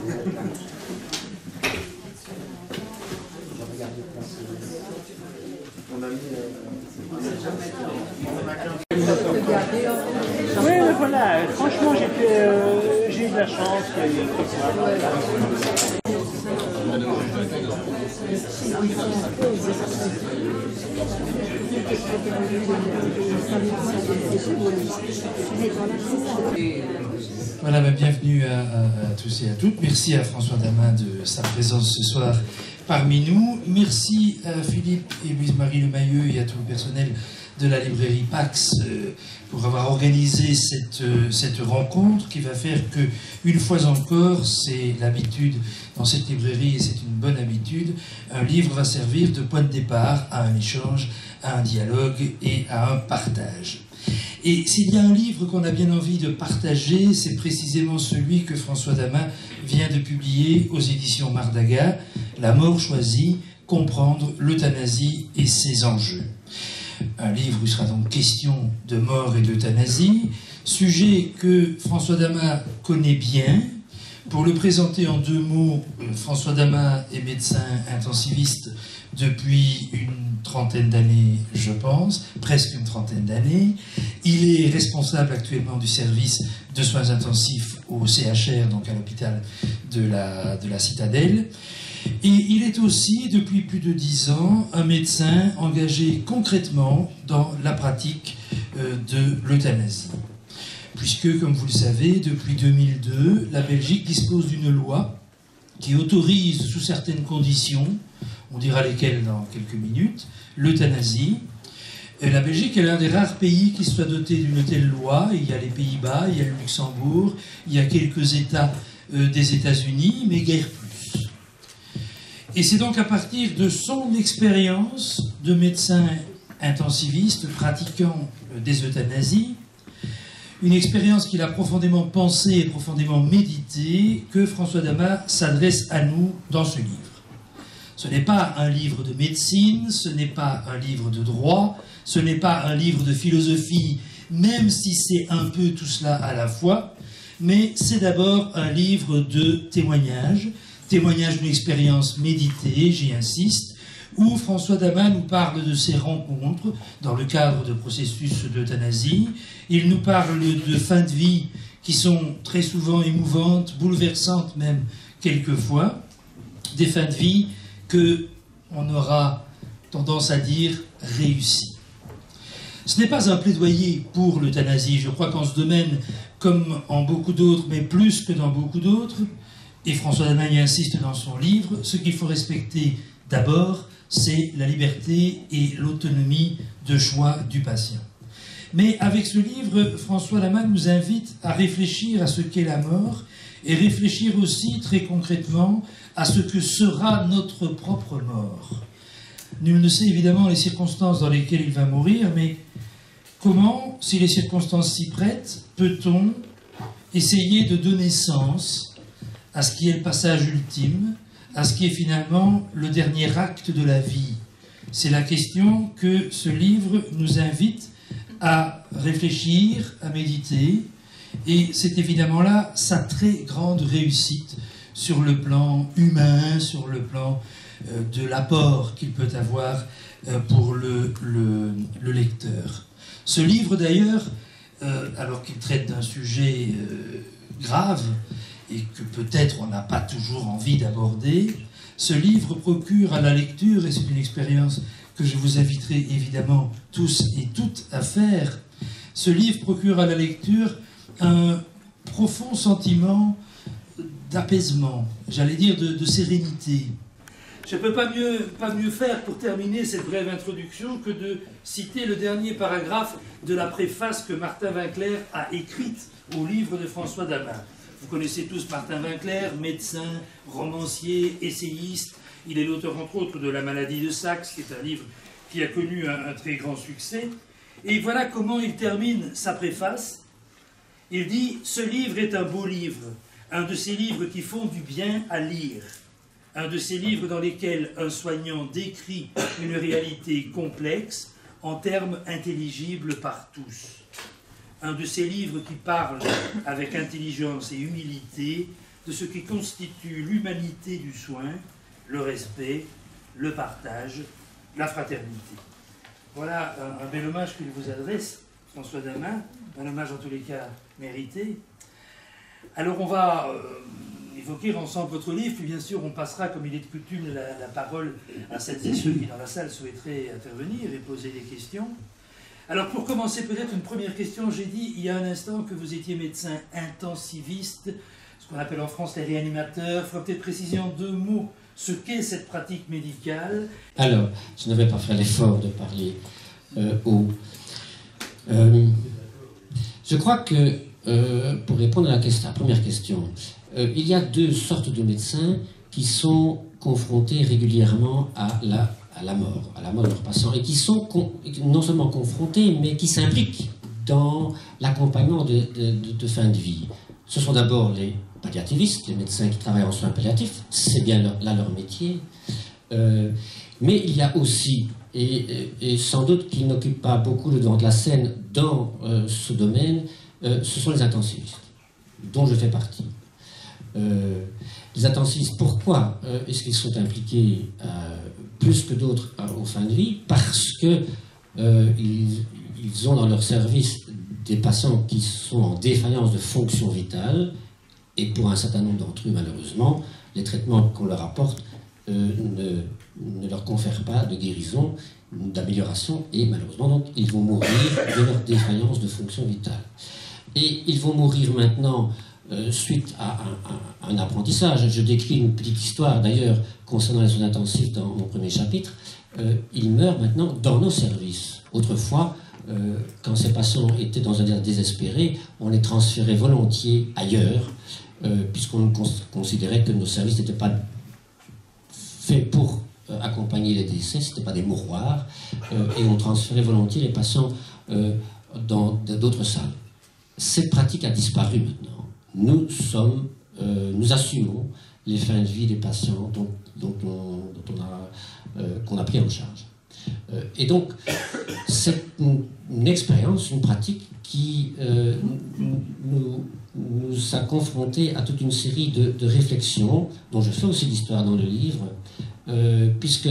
Oui, mais voilà, franchement, j'ai eu de la chance. Voilà, bienvenue à tous et à toutes. Merci à François Damin de sa présence ce soir parmi nous. Merci à Philippe et Louise-Marie Lemayeux et à tout le personnel de la librairie Pax pour avoir organisé cette rencontre qui va faire que, une fois encore, c'est l'habitude dans cette librairie, et c'est une bonne habitude, un livre va servir de point de départ à un échange, à un dialogue et à un partage. Et s'il y a un livre qu'on a bien envie de partager, c'est précisément celui que François Damin vient de publier aux éditions Mardaga, La mort choisie, comprendre l'euthanasie et ses enjeux. Un livre où il sera donc question de mort et d'euthanasie, sujet que François Damin connaît bien. Pour le présenter en 2 mots, François Damin est médecin intensiviste depuis une trentaine d'années, je pense, presque une trentaine d'années. Il est responsable actuellement du service de soins intensifs au CHR, donc à l'hôpital de la Citadelle. Et il est aussi, depuis plus de 10 ans, un médecin engagé concrètement dans la pratique de l'euthanasie. Puisque, comme vous le savez, depuis 2002, la Belgique dispose d'une loi qui autorise, sous certaines conditions, on dira lesquelles dans quelques minutes, l'euthanasie. La Belgique est l'un des rares pays qui soit doté d'une telle loi. Il y a les Pays-Bas, il y a le Luxembourg, il y a quelques États des États-Unis, mais guère plus. Et c'est donc à partir de son expérience de médecin intensiviste pratiquant des euthanasies, une expérience qu'il a profondément pensée et profondément méditée, que François Damin s'adresse à nous dans ce livre. Ce n'est pas un livre de médecine, ce n'est pas un livre de droit, ce n'est pas un livre de philosophie, même si c'est un peu tout cela à la fois, mais c'est d'abord un livre de témoignages, témoignage d'une expérience méditée, j'y insiste, où François Damin nous parle de ses rencontres dans le cadre de processus d'euthanasie. Il nous parle de fins de vie qui sont très souvent émouvantes, bouleversantes même quelquefois, des fins de vie qu'on aura tendance à dire réussies. Ce n'est pas un plaidoyer pour l'euthanasie. Je crois qu'en ce domaine, comme en beaucoup d'autres, mais plus que dans beaucoup d'autres, et François Damin y insiste dans son livre, ce qu'il faut respecter d'abord, c'est la liberté et l'autonomie de choix du patient. Mais avec ce livre, François Damin nous invite à réfléchir à ce qu'est la mort et réfléchir aussi très concrètement à ce que sera notre propre mort. Nul ne sait évidemment les circonstances dans lesquelles il va mourir, mais comment, si les circonstances s'y prêtent, peut-on essayer de donner sens à ce qui est le passage ultime, à ce qui est finalement le dernier acte de la vie? C'est la question que ce livre nous invite à réfléchir, à méditer, et c'est évidemment là sa très grande réussite sur le plan humain, sur le plan de l'apport qu'il peut avoir pour le lecteur. Ce livre d'ailleurs, alors qu'il traite d'un sujet grave, et que peut-être on n'a pas toujours envie d'aborder, ce livre procure à la lecture, et c'est une expérience que je vous inviterai évidemment tous et toutes à faire, ce livre procure à la lecture un profond sentiment d'apaisement, j'allais dire de sérénité. Je ne peux pas mieux faire pour terminer cette brève introduction que de citer le dernier paragraphe de la préface que Martin Winkler a écrite au livre de François Damin. Vous connaissez tous Martin Winkler, médecin, romancier, essayiste. Il est l'auteur entre autres de La maladie de Saxe, qui est un livre qui a connu un très grand succès. Et voilà comment il termine sa préface. Il dit « Ce livre est un beau livre, un de ces livres qui font du bien à lire, un de ces livres dans lesquels un soignant décrit une réalité complexe en termes intelligibles par tous. Un de ces livres qui parlent avec intelligence et humilité de ce qui constitue l'humanité du soin, le respect, le partage, la fraternité. Voilà un bel hommage qu'il vous adresse, François Damin, un hommage en tous les cas mérité. Alors on va évoquer ensemble votre livre, puis bien sûr on passera, comme il est de coutume, la parole à celles et ceux qui dans la salle souhaiteraient intervenir et poser des questions. Alors pour commencer peut-être une première question, j'ai dit il y a un instant que vous étiez médecin intensiviste, ce qu'on appelle en France les réanimateurs. Il faut peut-être préciser en 2 mots ce qu'est cette pratique médicale. Alors, je ne vais pas faire l'effort de parler haut. Je crois que, pour répondre à la première question, il y a 2 sortes de médecins qui sont confrontés régulièrement à la mort de leurs patients, et qui sont non seulement confrontés, mais qui s'impliquent dans l'accompagnement de fin de vie. Ce sont d'abord les palliativistes, les médecins qui travaillent en soins palliatifs, c'est bien là leur métier. Mais il y a aussi, et sans doute qu'ils n'occupent pas beaucoup le devant de la scène dans ce domaine, ce sont les intensivistes, dont je fais partie. Les intensivistes, pourquoi est-ce qu'ils sont impliqués plus que d'autres aux fins de vie? Parce que ils ont dans leur service des patients qui sont en défaillance de fonction vitale, et pour un certain nombre d'entre eux, malheureusement, les traitements qu'on leur apporte ne leur confèrent pas de guérison, d'amélioration, et malheureusement, donc, ils vont mourir de leur défaillance de fonction vitale. Et ils vont mourir maintenant suite à un apprentissage. Je décris une petite histoire, d'ailleurs, concernant les soins intensifs dans mon premier chapitre. Ils meurent maintenant dans nos services. Autrefois, quand ces patients étaient dans un état désespéré, on les transférait volontiers ailleurs, puisqu'on considérait que nos services n'étaient pas faits pour accompagner les décès, ce n'étaient pas des mouroirs, et on transférait volontiers les patients dans d'autres salles. Cette pratique a disparu maintenant. Nous assumons les fins de vie des patients qu'on a pris en charge. Et donc, c'est une expérience, une pratique qui nous a confrontés à toute une série de réflexions, dont je fais aussi l'histoire dans le livre, puisque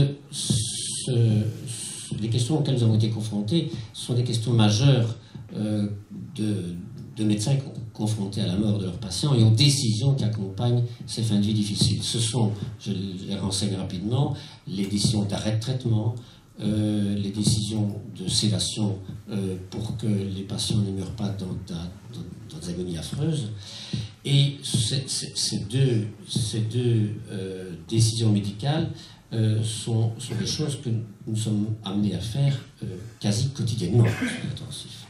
les questions auxquelles nous avons été confrontés sont des questions majeures de médecins confrontés à la mort de leurs patients et aux décisions qui accompagnent ces fins de vie difficiles. Ce sont, je les renseigne rapidement, les décisions d'arrêt de traitement, les décisions de sédation pour que les patients ne meurent pas dans des agonies affreuses. Et ces deux décisions médicales sont des choses que nous sommes amenés à faire quasi quotidiennement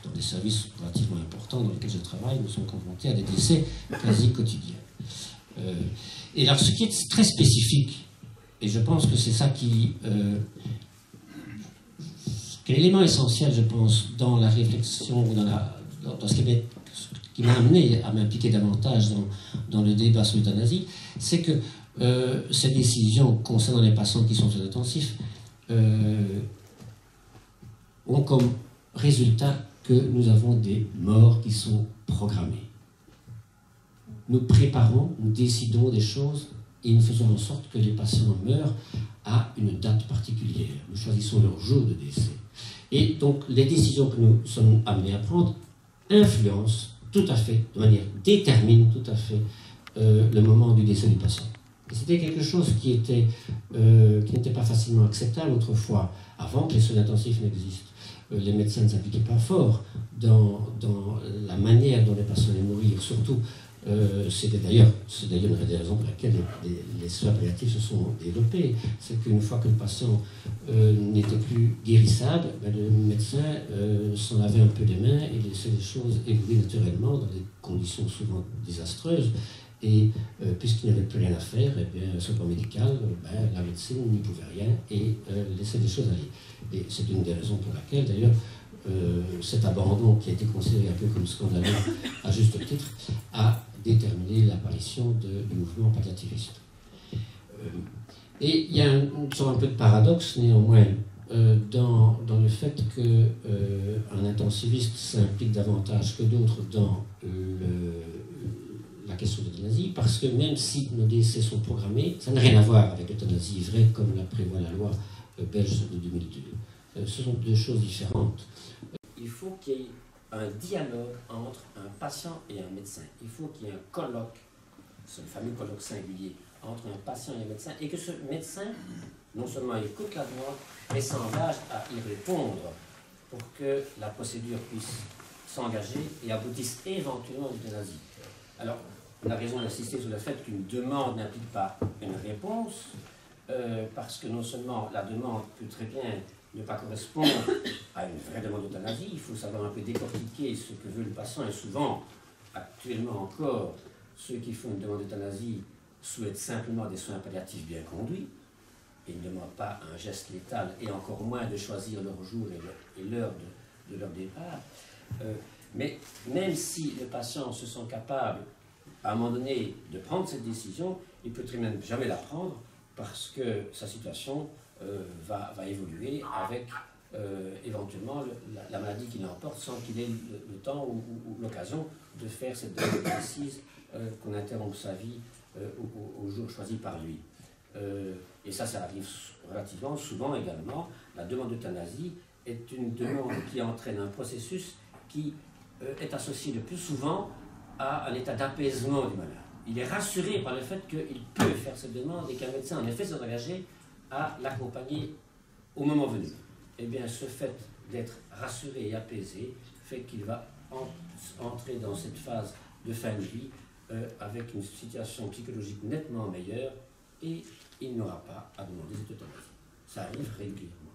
dans des services relativement importants dans lesquels je travaille. Nous sommes confrontés à des décès quasi quotidiens. Et alors, ce qui est très spécifique, et je pense que c'est ça qui est l'élément essentiel, je pense, dans la réflexion ou dans ce qui m'a amené à m'impliquer davantage dans le débat sur l'euthanasie, c'est que ces décisions concernant les patients qui sont intensifs ont comme résultat que nous avons des morts qui sont programmées. Nous préparons, nous décidons des choses et nous faisons en sorte que les patients meurent à une date particulière. Nous choisissons leur jour de décès. Et donc les décisions que nous sommes amenés à prendre influencent tout à fait, de manière déterminée tout à fait, le moment du décès du patient. C'était quelque chose qui n'était pas facilement acceptable autrefois, avant que les soins intensifs n'existent. Les médecins ne s'impliquaient pas fort dans la manière dont les patients allaient mourir. Surtout, c'est d'ailleurs une des raisons pour laquelle les soins palliatifs se sont développés. C'est qu'une fois que le patient n'était plus guérissable, le médecin s'en lavait un peu les mains et laissait les choses évoluer naturellement dans des conditions souvent désastreuses. Et puisqu'il n'y avait plus rien à faire, eh bien, sur le plan médical, la médecine n'y pouvait rien et laissait les choses aller. Et c'est une des raisons pour laquelle, d'ailleurs, cet abandon qui a été considéré un peu comme scandaleux, à juste titre, a déterminé l'apparition du mouvement palliativiste. Et il y a un peu de paradoxe, néanmoins, dans le fait qu'un intensiviste s'implique davantage que d'autres dans la question de l'euthanasie, parce que même si nos décès sont programmés, ça n'a rien à voir avec l'euthanasie vraie, comme la prévoit la loi belge de 2002. Ce sont deux choses différentes. Il faut qu'il y ait un dialogue entre un patient et un médecin. Il faut qu'il y ait un colloque, c'est le fameux colloque singulier, entre un patient et un médecin, et que ce médecin, non seulement écoute la demande, mais s'engage à y répondre pour que la procédure puisse s'engager et aboutisse éventuellement à l'euthanasie. Alors, on a raison d'insister sur le fait qu'une demande n'implique pas une réponse, parce que non seulement la demande peut très bien ne pas correspondre à une vraie demande d'euthanasie, il faut savoir un peu décortiquer ce que veut le patient, et souvent, actuellement encore, ceux qui font une demande d'euthanasie souhaitent simplement des soins palliatifs bien conduits, et ne demandent pas un geste létal, et encore moins de choisir leur jour et l'heure de leur départ. Mais même si le patient se sent capable, à un moment donné, de prendre cette décision, il peut très bien jamais la prendre, parce que sa situation va évoluer avec éventuellement la maladie qui l'emporte, sans qu'il ait le temps ou l'occasion de faire cette demande précise qu'on interrompt sa vie au jour choisi par lui. Et ça arrive relativement souvent également. La demande d'euthanasie est une demande qui entraîne un processus qui est associé le plus souvent à un état d'apaisement du malade. Il est rassuré par le fait qu'il peut faire cette demande et qu'un médecin en effet s'est engagé à l'accompagner au moment venu. Eh bien, ce fait d'être rassuré et apaisé fait qu'il va entrer dans cette phase de fin de vie avec une situation psychologique nettement meilleure, et il n'aura pas à demander cette euthanasie. Ça arrive régulièrement.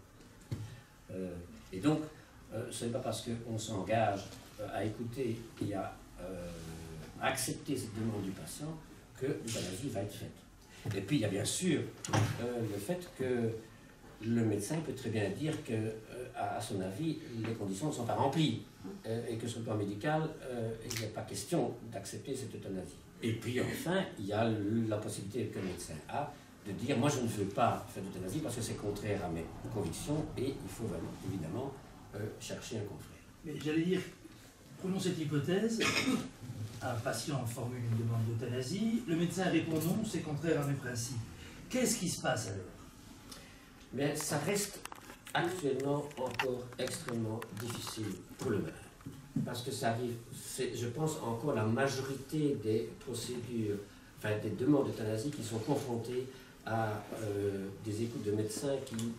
Et donc, ce n'est pas parce qu'on s'engage à écouter et à accepter cette demande du patient que l'euthanasie va être faite. Et puis, il y a bien sûr le fait que le médecin peut très bien dire que, à son avis, les conditions ne sont pas remplies et que sur le plan médical, il n'y a pas question d'accepter cette euthanasie. Et puis enfin, il y a la possibilité que le médecin a de dire « moi je ne veux pas faire d'euthanasie parce que c'est contraire à mes convictions » et il faut vraiment, évidemment chercher un confrère. Mais j'allais dire, prenons cette hypothèse, un patient formule une demande d'euthanasie, le médecin répond non, c'est contraire à mes principes. Qu'est-ce qui se passe alors? Mais ça reste actuellement encore extrêmement difficile pour le malade. Parce que ça arrive, je pense encore la majorité des procédures, enfin des demandes d'euthanasie qui sont confrontées à des écoutes de médecins qui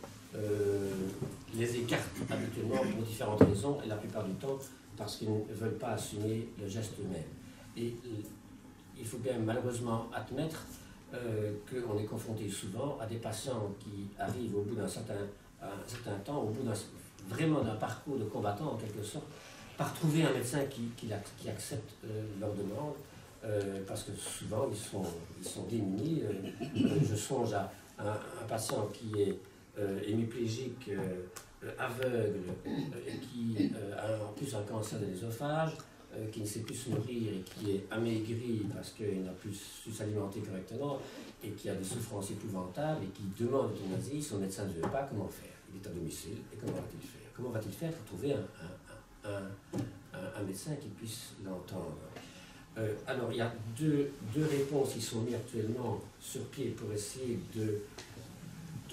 les écartent habituellement pour différentes raisons, et la plupart du temps parce qu'ils ne veulent pas assumer le geste eux-mêmes. Et il faut bien malheureusement admettre qu'on est confronté souvent à des patients qui arrivent au bout d'un certain temps, au bout vraiment d'un parcours de combattant en quelque sorte, par trouver un médecin qui accepte leur demande, parce que souvent ils sont démunis. Je songe à un patient qui est hémiplégique, aveugle, et qui a en plus un cancer de l'œsophage, qui ne sait plus se nourrir et qui est amaigri parce qu'il n'a plus su s'alimenter correctement et qui a des souffrances épouvantables et qui demande l'euthanasie, son médecin ne veut pas, comment faire? Il est à domicile, et comment va-t-il faire? Comment va-t-il faire pour trouver un médecin qui puisse l'entendre? Alors, il y a deux réponses qui sont mises actuellement sur pied pour essayer de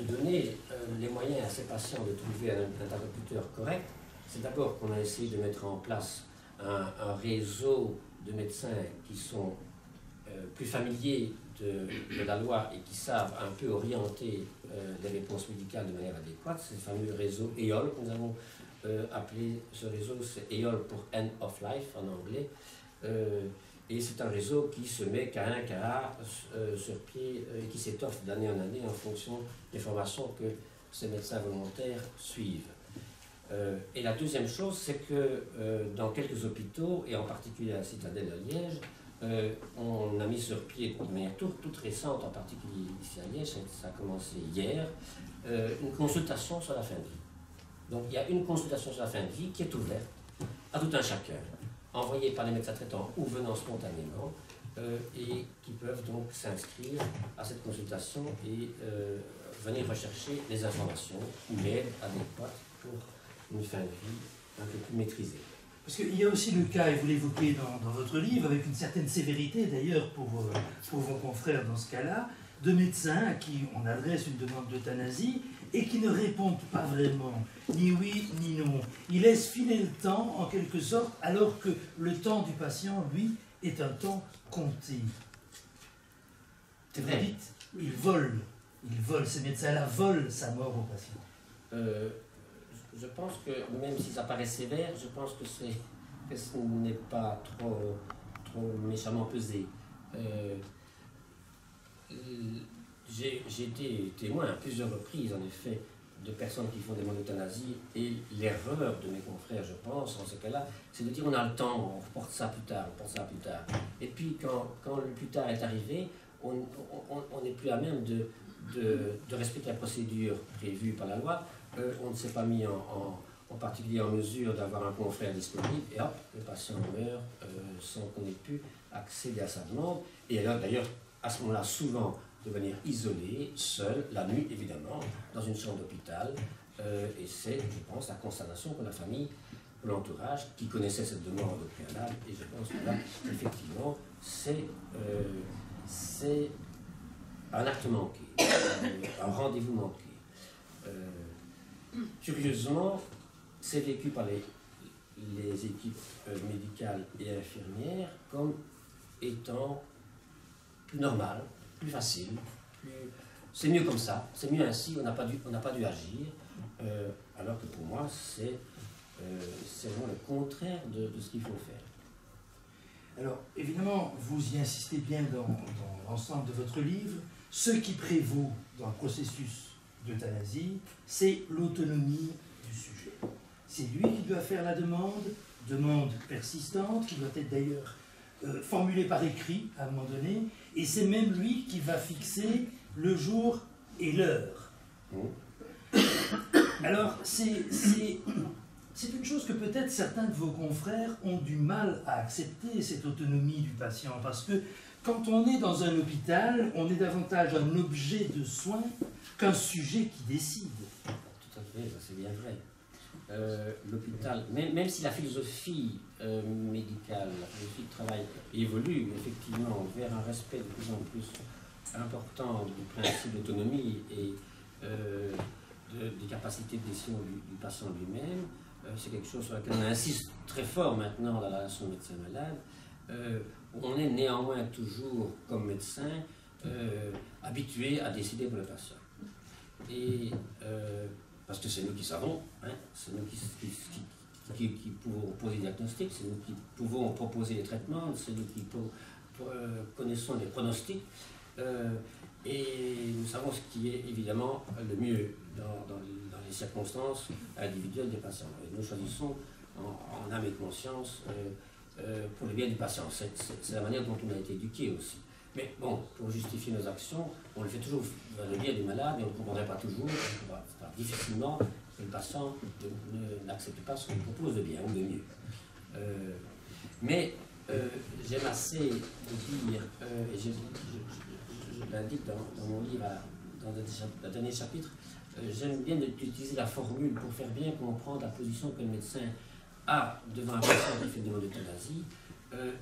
donner les moyens à ces patients de trouver un interlocuteur correct. C'est d'abord qu'on a essayé de mettre en place un réseau de médecins qui sont plus familiers de la loi et qui savent un peu orienter les réponses médicales de manière adéquate. C'est le fameux réseau EOL que nous avons appelé ce réseau, c'est EOL pour End of Life en anglais. Et c'est un réseau qui se met cas sur pied et qui s'étoffe d'année en année en fonction des formations que ces médecins volontaires suivent. Et la deuxième chose, c'est que dans quelques hôpitaux, et en particulier à la Citadelle de Liège, on a mis sur pied de manière toute récente, en particulier ici à Liège, ça a commencé hier, une consultation sur la fin de vie. Donc il y a une consultation sur la fin de vie qui est ouverte à tout un chacun, envoyée par les médecins traitants ou venant spontanément, et qui peuvent donc s'inscrire à cette consultation et venir rechercher les informations ou l'aide adéquate pour une fin de vie un peu plus maîtrisée. Parce qu'il y a aussi le cas, et vous l'évoquez dans votre livre, avec une certaine sévérité d'ailleurs pour vos confrères dans ce cas-là, de médecins à qui on adresse une demande d'euthanasie et qui ne répondent pas vraiment, ni oui ni non. Ils laissent filer le temps en quelque sorte, alors que le temps du patient, lui, est un temps compté. C'est vrai. Ils volent, ces médecins-là volent sa mort au patient. Je pense que, même si ça paraît sévère, je pense que ce n'est pas trop méchamment pesé. J'ai été témoin à plusieurs reprises, en effet, de personnes qui font des demandes d'euthanasie, et l'erreur de mes confrères, je pense, en ce cas-là, c'est de dire on a le temps, on reporte ça plus tard, Et puis, quand le plus tard est arrivé, on n'est plus à même de respecter la procédure prévue par la loi. On ne s'est pas mis en particulier en mesure d'avoir un confrère disponible, et hop, le patient meurt sans qu'on ait pu accéder à sa demande. Et alors, d'ailleurs, à ce moment-là, souvent, de venir isolé, seul, la nuit, évidemment, dans une chambre d'hôpital. Et c'est, je pense, la consternation pour la famille, pour l'entourage, qui connaissait cette demande au préalable. Et je pense que là, effectivement, c'est un acte manqué, un rendez-vous manqué. Curieusement, c'est vécu par les équipes médicales et infirmières comme étant plus normal, plus facile, c'est mieux comme ça, c'est mieux ainsi, on n'a pas dû agir, alors que pour moi, c'est vraiment le contraire de ce qu'il faut faire. Alors, évidemment, vous y insistez bien dans l'ensemble de votre livre. Ce qui prévaut dans le processus d'euthanasie, c'est l'autonomie du sujet. C'est lui qui doit faire la demande persistante, qui doit être d'ailleurs formulée par écrit à un moment donné, et c'est même lui qui va fixer le jour et l'heure. Alors, c'est une chose que peut-être certains de vos confrères ont du mal à accepter, cette autonomie du patient, parce que quand on est dans un hôpital, on est davantage un objet de soin qu'un sujet qui décide. Tout à fait, c'est bien vrai. L'hôpital, même si la philosophie médicale, la philosophie de travail évolue effectivement vers un respect de plus en plus important du principe d'autonomie et des capacités de décision du patient lui-même, c'est quelque chose sur lequel on insiste très fort maintenant dans la relation médecin-malade. On est néanmoins toujours, comme médecin, habitué à décider pour le patient. Et parce que c'est nous qui savons, hein, c'est nous qui pouvons poser des diagnostics, c'est nous qui pouvons proposer les traitements, c'est nous qui connaissons les pronostics, et nous savons ce qui est évidemment le mieux dans les circonstances individuelles des patients. Et nous choisissons en âme et conscience pour le bien du patient. C'est la manière dont on a été éduqué aussi. Mais bon, pour justifier nos actions, on le fait toujours vers le bien du malade et on ne comprendrait pas toujours, difficilement, que le patient n'accepte pas ce qu'on lui propose de bien ou de mieux. Mais j'aime assez de dire, et je l'indique dans mon livre, dans le dernier chapitre, j'aime bien utiliser la formule pour faire bien comprendre la position que le médecin a devant un patient qui fait une demande d'euthanasie,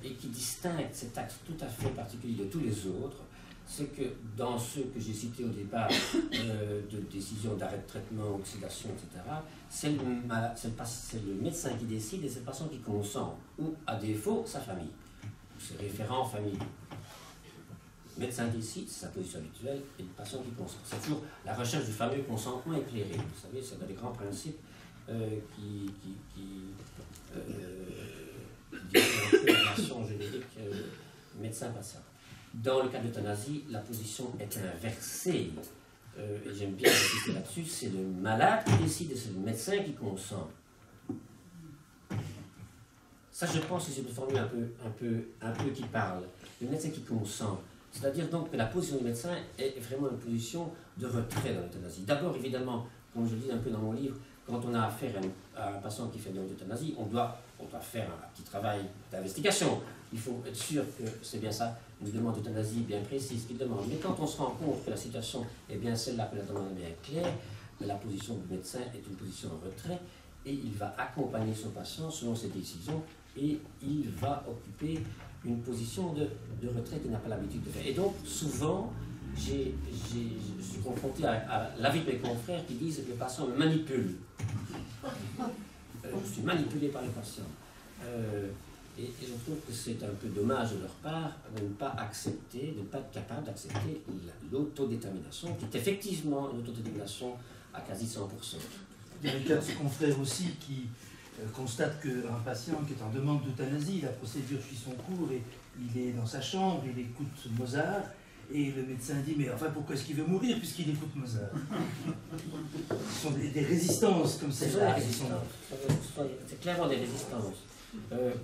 et qui distingue cet acte tout à fait particulier de tous les autres. C'est que dans ceux que j'ai cités au départ, de décision d'arrêt de traitement, oxydation, etc., c'est le médecin qui décide et c'est le patient qui consent, ou à défaut, sa famille, ses référents famille. Le médecin décide, c'est sa position habituelle, et le patient qui consent. C'est toujours la recherche du fameux consentement éclairé. Vous savez, c'est un des grands principes qui la relation générique médecin-patient. Dans le cas d'euthanasie, la position est inversée. Et j'aime bien insister là-dessus, c'est le malade qui décide et c'est le médecin qui consent. Ça, je pense que c'est une formule un peu qui parle. Le médecin qui consent. C'est-à-dire donc que la position du médecin est vraiment une position de retrait dans l'euthanasie. D'abord, évidemment, comme je le dis un peu dans mon livre, quand on a affaire à un patient qui fait une demande d'euthanasie, on doit faire un petit travail d'investigation. Il faut être sûr que c'est bien ça, une demande d'euthanasie bien précise qu'il demande. Mais quand on se rend compte que la situation est bien celle-là, que la demande est bien claire, mais la position du médecin est une position en retrait, et il va accompagner son patient selon ses décisions et il va occuper une position de retrait qu'il n'a pas l'habitude de faire. Et donc, souvent, je suis confronté à l'avis de mes confrères qui disent que le patient me manipule. Je suis manipulé par le patient. Et je trouve que c'est un peu dommage de leur part de ne pas accepter, de ne pas être capable d'accepter l'autodétermination, qui est effectivement une autodétermination à quasi 100%. Il y a le cas de ce confrère aussi qui constate qu'un patient qui est en demande d'euthanasie, la procédure suit son cours et il est dans sa chambre, il écoute Mozart, et le médecin dit « mais enfin pourquoi est-ce qu'il veut mourir puisqu'il écoute Mozart ?» Ce sont des résistances comme celle-là. C'est clairement des résistances.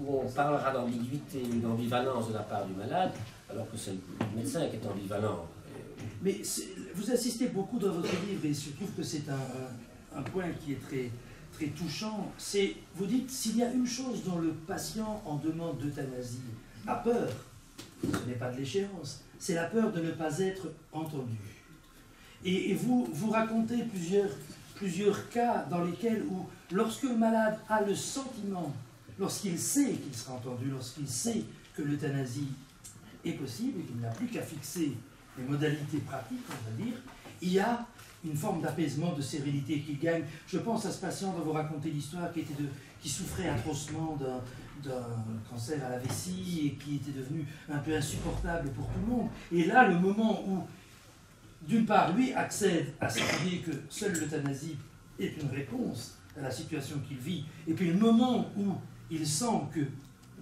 Où on parlera d'ambiguïté ou d'ambivalence de la part du malade, alors que c'est le médecin qui est ambivalent. Mais vous insistez beaucoup dans votre livre, et je trouve que c'est un point qui est très, très touchant. Vous dites, s'il y a une chose dont le patient en demande d'euthanasie a peur, ce n'est pas de l'échéance, c'est la peur de ne pas être entendu. Et vous racontez plusieurs cas dans lesquels, lorsque le malade a le sentiment, lorsqu'il sait qu'il sera entendu, lorsqu'il sait que l'euthanasie est possible et qu'il n'a plus qu'à fixer les modalités pratiques, on va dire, il y a une forme d'apaisement, de sérénité qu'il gagne. Je pense à ce patient dont vous racontez l'histoire qui souffrait atrocement d'un cancer à la vessie et qui était devenu un peu insupportable pour tout le monde. Et là, le moment où, d'une part, lui accède à cette idée que seule l'euthanasie est une réponse à la situation qu'il vit, et puis le moment où il sent que,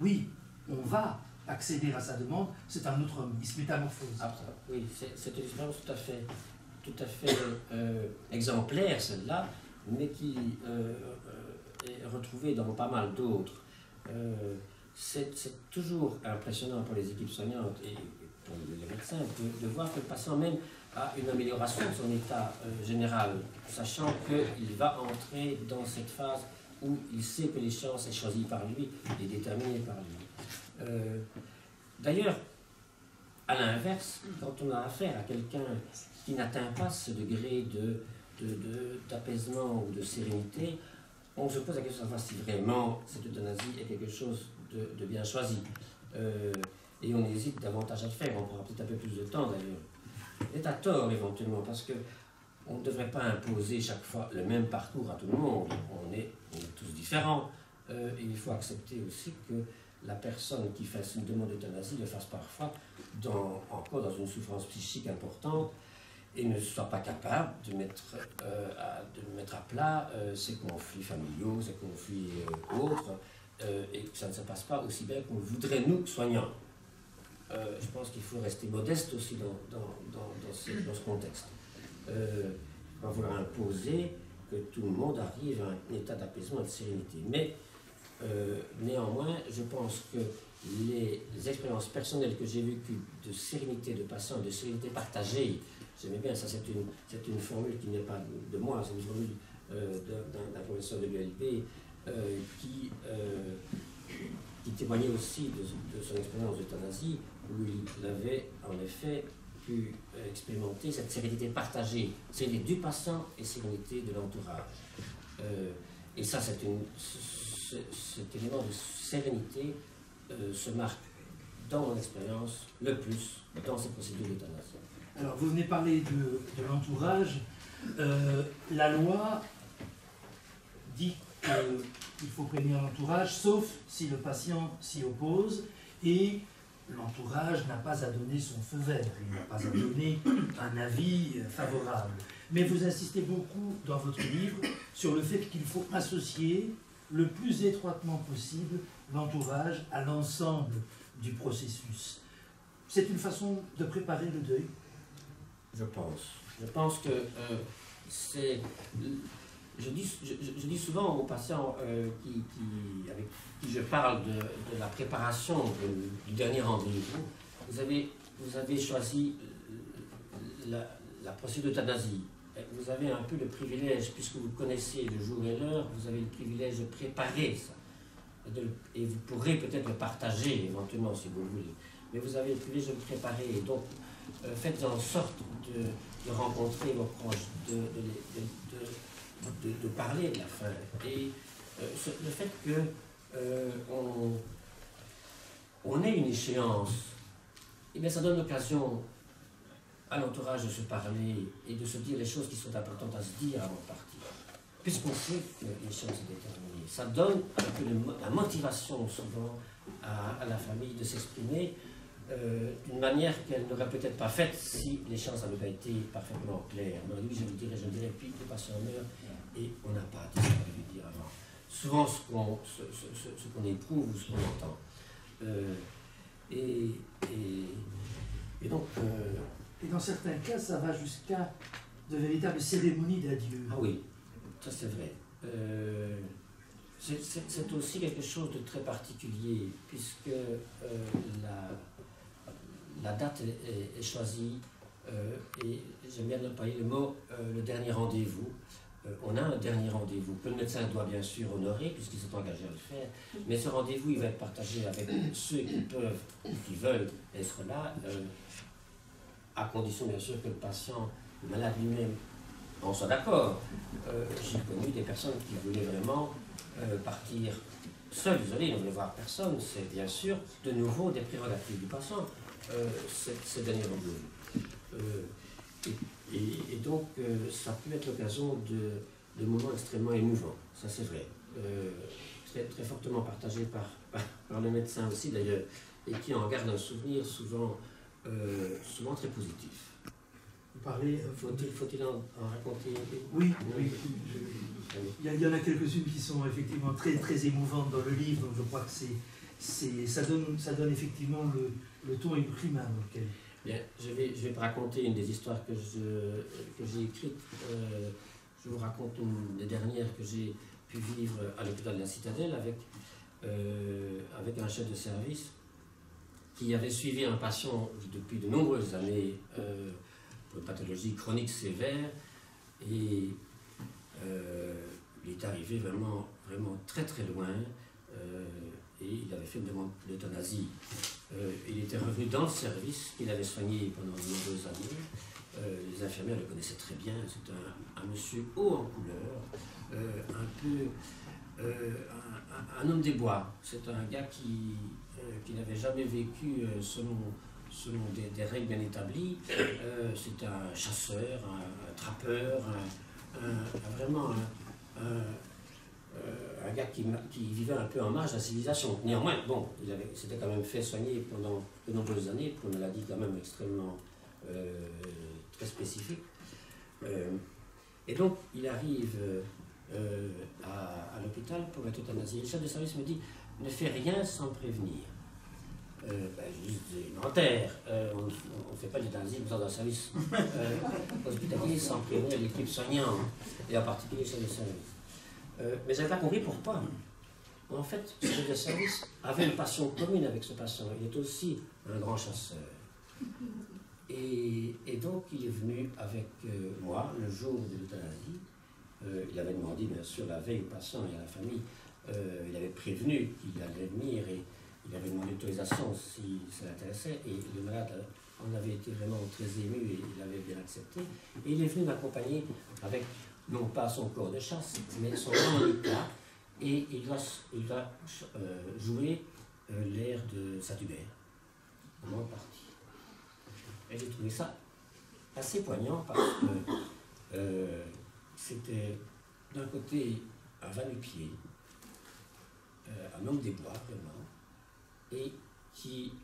oui, on va accéder à sa demande, c'est un autre homme, il se métamorphose. Ah, oui, c'est une expérience tout à fait exemplaire, celle-là, mais qui est retrouvée dans pas mal d'autres. C'est toujours impressionnant pour les équipes soignantes et pour les médecins de voir que le patient même a une amélioration de son état général, sachant qu'il va entrer dans cette phase où il sait que l'échéance est choisie par lui et déterminée par lui. D'ailleurs, à l'inverse, quand on a affaire à quelqu'un qui n'atteint pas ce degré d'apaisement ou de sérénité, on se pose la question de savoir si vraiment cette euthanasie est quelque chose de bien choisi. Et on hésite davantage à le faire, on prend peut-être un peu plus de temps d'ailleurs. C'est à tort éventuellement, parce que on ne devrait pas imposer chaque fois le même parcours à tout le monde. On est tous différents. Et il faut accepter aussi que la personne qui fait une demande d'euthanasie le fasse parfois encore dans une souffrance psychique importante et ne soit pas capable de mettre à plat ses conflits familiaux, ses conflits autres, et que ça ne se passe pas aussi bien qu'on le voudrait nous, soignants. Je pense qu'il faut rester modeste aussi dans ce contexte. On va vouloir imposer que tout le monde arrive à un état d'apaisement et de sérénité. Mais néanmoins, je pense que les expériences personnelles que j'ai vécues de sérénité de patient, de sérénité partagée, j'aimais bien ça, c'est une formule qui n'est pas de moi, c'est une formule d'un professeur de l'ULB qui témoignait aussi de son expérience d'euthanasie, où il avait en effet pu expérimenter cette sérénité partagée, sérénité du patient et sérénité de l'entourage. Et ça, cet élément de sérénité se marque dans mon expérience le plus dans ces procédures d'euthanasie. Alors, vous venez parler de l'entourage. La loi dit qu'il faut prévenir l'entourage, sauf si le patient s'y oppose, et l'entourage n'a pas à donner son feu vert, il n'a pas à donner un avis favorable. Mais vous insistez beaucoup dans votre livre sur le fait qu'il faut associer le plus étroitement possible l'entourage à l'ensemble du processus. C'est une façon de préparer le deuil? Je pense que c'est... Je dis souvent aux patients avec qui je parle de la préparation du dernier rendez-vous, vous avez choisi la procédure d'euthanasie. Vous avez un peu le privilège, puisque vous connaissez le jour et l'heure, vous avez le privilège de préparer ça. Et vous pourrez peut-être le partager éventuellement si vous le voulez. Mais vous avez le privilège de le préparer. Et donc, faites en sorte de rencontrer vos proches, de parler de la fin. Et le fait que on ait une échéance, eh bien, ça donne l'occasion à l'entourage de se parler et de se dire les choses qui sont importantes à se dire avant de partir. Puisqu'on sait que l'échéance est déterminée. Ça donne un peu la motivation souvent à la famille de s'exprimer d'une manière qu'elle n'aurait peut-être pas faite si l'échéance n'avait pas été parfaitement claire. On aurait dit, je le dirais, puis le patient meurt et on n'a pas dit ce qu'on devait dire avant. Souvent, ce qu'on éprouve ou ce qu'on entend. Et donc... Et dans certains cas, ça va jusqu'à de véritables cérémonies d'adieu. Ah oui, ça c'est vrai. C'est aussi quelque chose de très particulier, puisque la date est choisie, et j'aime bien employer le mot le dernier rendez-vous. On a un dernier rendez-vous que le médecin doit bien sûr honorer, puisqu'il s'est engagé à le faire, mais ce rendez-vous, il va être partagé avec ceux qui peuvent ou qui veulent être là, à condition bien sûr que le patient, le malade lui-même, en soit d'accord. J'ai connu des personnes qui voulaient vraiment partir seuls, isolés, ils ne voulaient voir personne. C'est bien sûr de nouveau des prérogatives du patient, ces derniers rendez-vous. Et donc, ça peut être l'occasion de moments extrêmement émouvants, ça c'est vrai. Très fortement partagé par le médecin aussi d'ailleurs, et qui en garde un souvenir souvent très positif. Vous parlez... Faut-il en raconter un peu? Oui, oui. Il y en a quelques-unes qui sont effectivement très, très émouvantes dans le livre, donc je crois que ça donne effectivement le ton et le climat dans lequel... Bien, je vais vous raconter une des histoires que j'ai écrites. Je vous raconte une des dernières que j'ai pu vivre à l'hôpital de la Citadelle avec un chef de service qui avait suivi un patient depuis de nombreuses années pour une pathologie chronique sévère, et il est arrivé vraiment très très loin, et il avait fait une demande d'euthanasie. Il était revenu dans le service qu'il avait soigné pendant de nombreuses années. Les infirmières le connaissaient très bien. C'est un monsieur haut en couleur, un homme des bois. C'est un gars qui n'avait jamais vécu selon des règles bien établies. C'est un chasseur, un trappeur, vraiment un gars qui vivait un peu en marge de la civilisation. Néanmoins, bon, il s'était quand même fait soigner pendant de nombreuses années pour une maladie quand même extrêmement très spécifique. Et donc, il arrive à l'hôpital pour être euthanasié. Le chef de service me dit, ne fais rien sans prévenir. Je dis, inventaire, on ne fait pas d'euthanasie dans un service hospitalier sans prévenir l'équipe soignante, et en particulier le chef de service. Mais je n'avais pas compris pourquoi. En fait, le chef de service avait une passion commune avec ce patient. Il est aussi un grand chasseur. Et donc, il est venu avec moi le jour de l'euthanasie. Il avait demandé, bien sûr, la veille au patient et à la famille. Il avait prévenu qu'il allait venir et il avait demandé l'autorisation si ça l'intéressait. Et le malade en avait été vraiment très ému et il avait bien accepté. Et il est venu m'accompagner avec, non pas son corps de chasse, mais son handicap. Et il va jouer l'air de Saint-Hubert, au moment de partir. Et j'ai trouvé ça assez poignant parce que c'était d'un côté un va-nu-pied, un homme des bois vraiment, et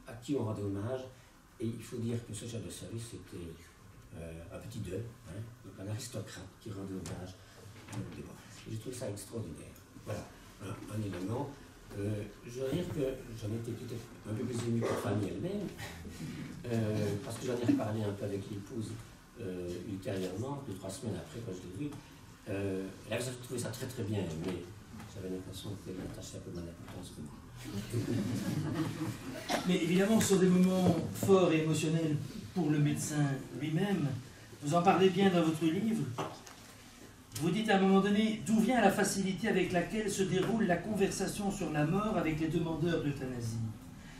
à qui on rendait hommage. Et il faut dire que ce chef de service était un petit deux, hein, donc un aristocrate qui rendait hommage à l'homme des bois. Et j'ai trouvé ça extraordinaire. Voilà, un élément. Je dois dire que j'en étais peut-être un peu plus ému que Fanny elle-même, parce que j'en ai reparlé un peu avec l'épouse ultérieurement, 2-3 semaines après, quand je l'ai vu. Elle avait trouvé ça très très bien, mais j'avais l'impression qu'elle attachait un peu moins d'importance que moi. Mais évidemment, ce sont des moments forts et émotionnels pour le médecin lui-même. Vous en parlez bien dans votre livre. Vous dites à un moment donné, d'où vient la facilité avec laquelle se déroule la conversation sur la mort avec les demandeurs d'euthanasie?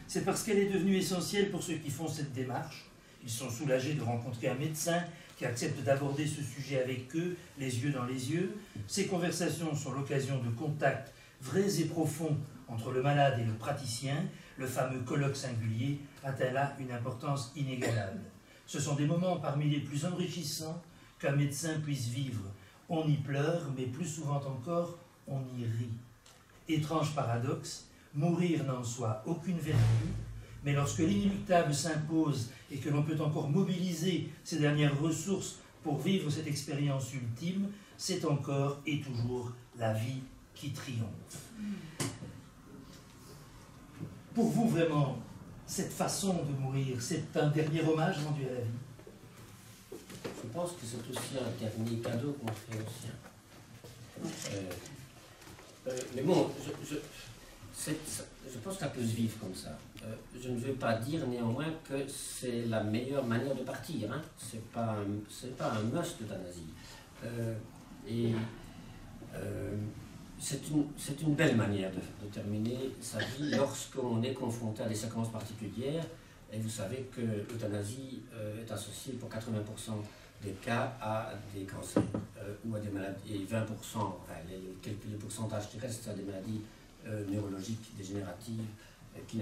C'est parce qu'elle est devenue essentielle pour ceux qui font cette démarche, Ils sont soulagés de rencontrer un médecin qui accepte d'aborder ce sujet avec eux, les yeux dans les yeux. Ces conversations sont l'occasion de contacts vrais et profonds entre le malade et le praticien. Le fameux colloque singulier atteint là une importance inégalable. Ce sont des moments parmi les plus enrichissants qu'un médecin puisse vivre. On y pleure, mais plus souvent encore, on y rit. Étrange paradoxe, mourir n'en soit aucune vertu, mais lorsque l'inéluctable s'impose et que l'on peut encore mobiliser ses dernières ressources pour vivre cette expérience ultime, c'est encore et toujours la vie qui triomphe. Pour vous, vraiment, cette façon de mourir, c'est un dernier hommage rendu à la vie? Je pense que c'est aussi un dernier cadeau qu'on fait aux siens. Mais bon, je pense que ça peut se vivre comme ça. Je ne veux pas dire néanmoins que c'est la meilleure manière de partir. Hein. C'est pas un must d'euthanasie. C'est une belle manière de terminer sa vie lorsqu'on est confronté à des circonstances particulières. Et vous savez que l'euthanasie est associée pour 80% des cas à des cancers ou à des maladies, et 20%, enfin, les pourcentages qui restent à des maladies neurologiques dégénératives qui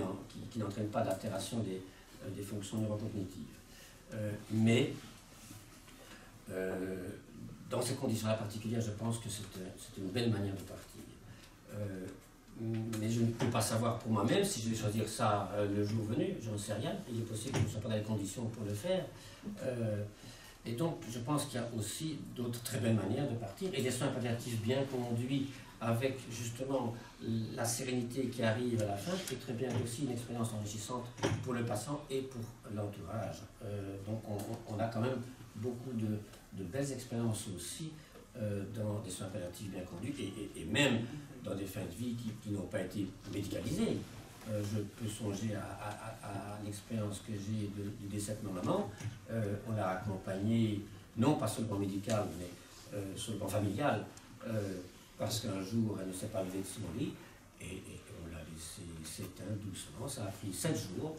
n'entraînent pas d'altération des fonctions neurocognitives. Mais dans ces conditions-là particulières, je pense que c'est une belle manière de partir. Mais je ne peux pas savoir pour moi-même si je vais choisir ça le jour venu, je n'en sais rien. Il est possible que je ne sois pas dans les conditions pour le faire. Et donc, je pense qu'il y a aussi d'autres très belles manières de partir. Et des soins palliatifs bien conduits, avec justement la sérénité qui arrive à la fin, c'est très bien aussi une expérience enrichissante pour le patient et pour l'entourage. Donc, on a quand même beaucoup de belles expériences aussi dans des soins palliatifs bien conduits et même dans des fins de vie qui n'ont pas été médicalisées. Je peux songer à l'expérience que j'ai du décès de ma maman. On l'a accompagnée, non pas sur le plan médical, mais sur le plan familial, parce qu'un jour, elle ne s'est pas levée de son lit, et on l'a laissé s'éteindre doucement. Ça a pris 7 jours.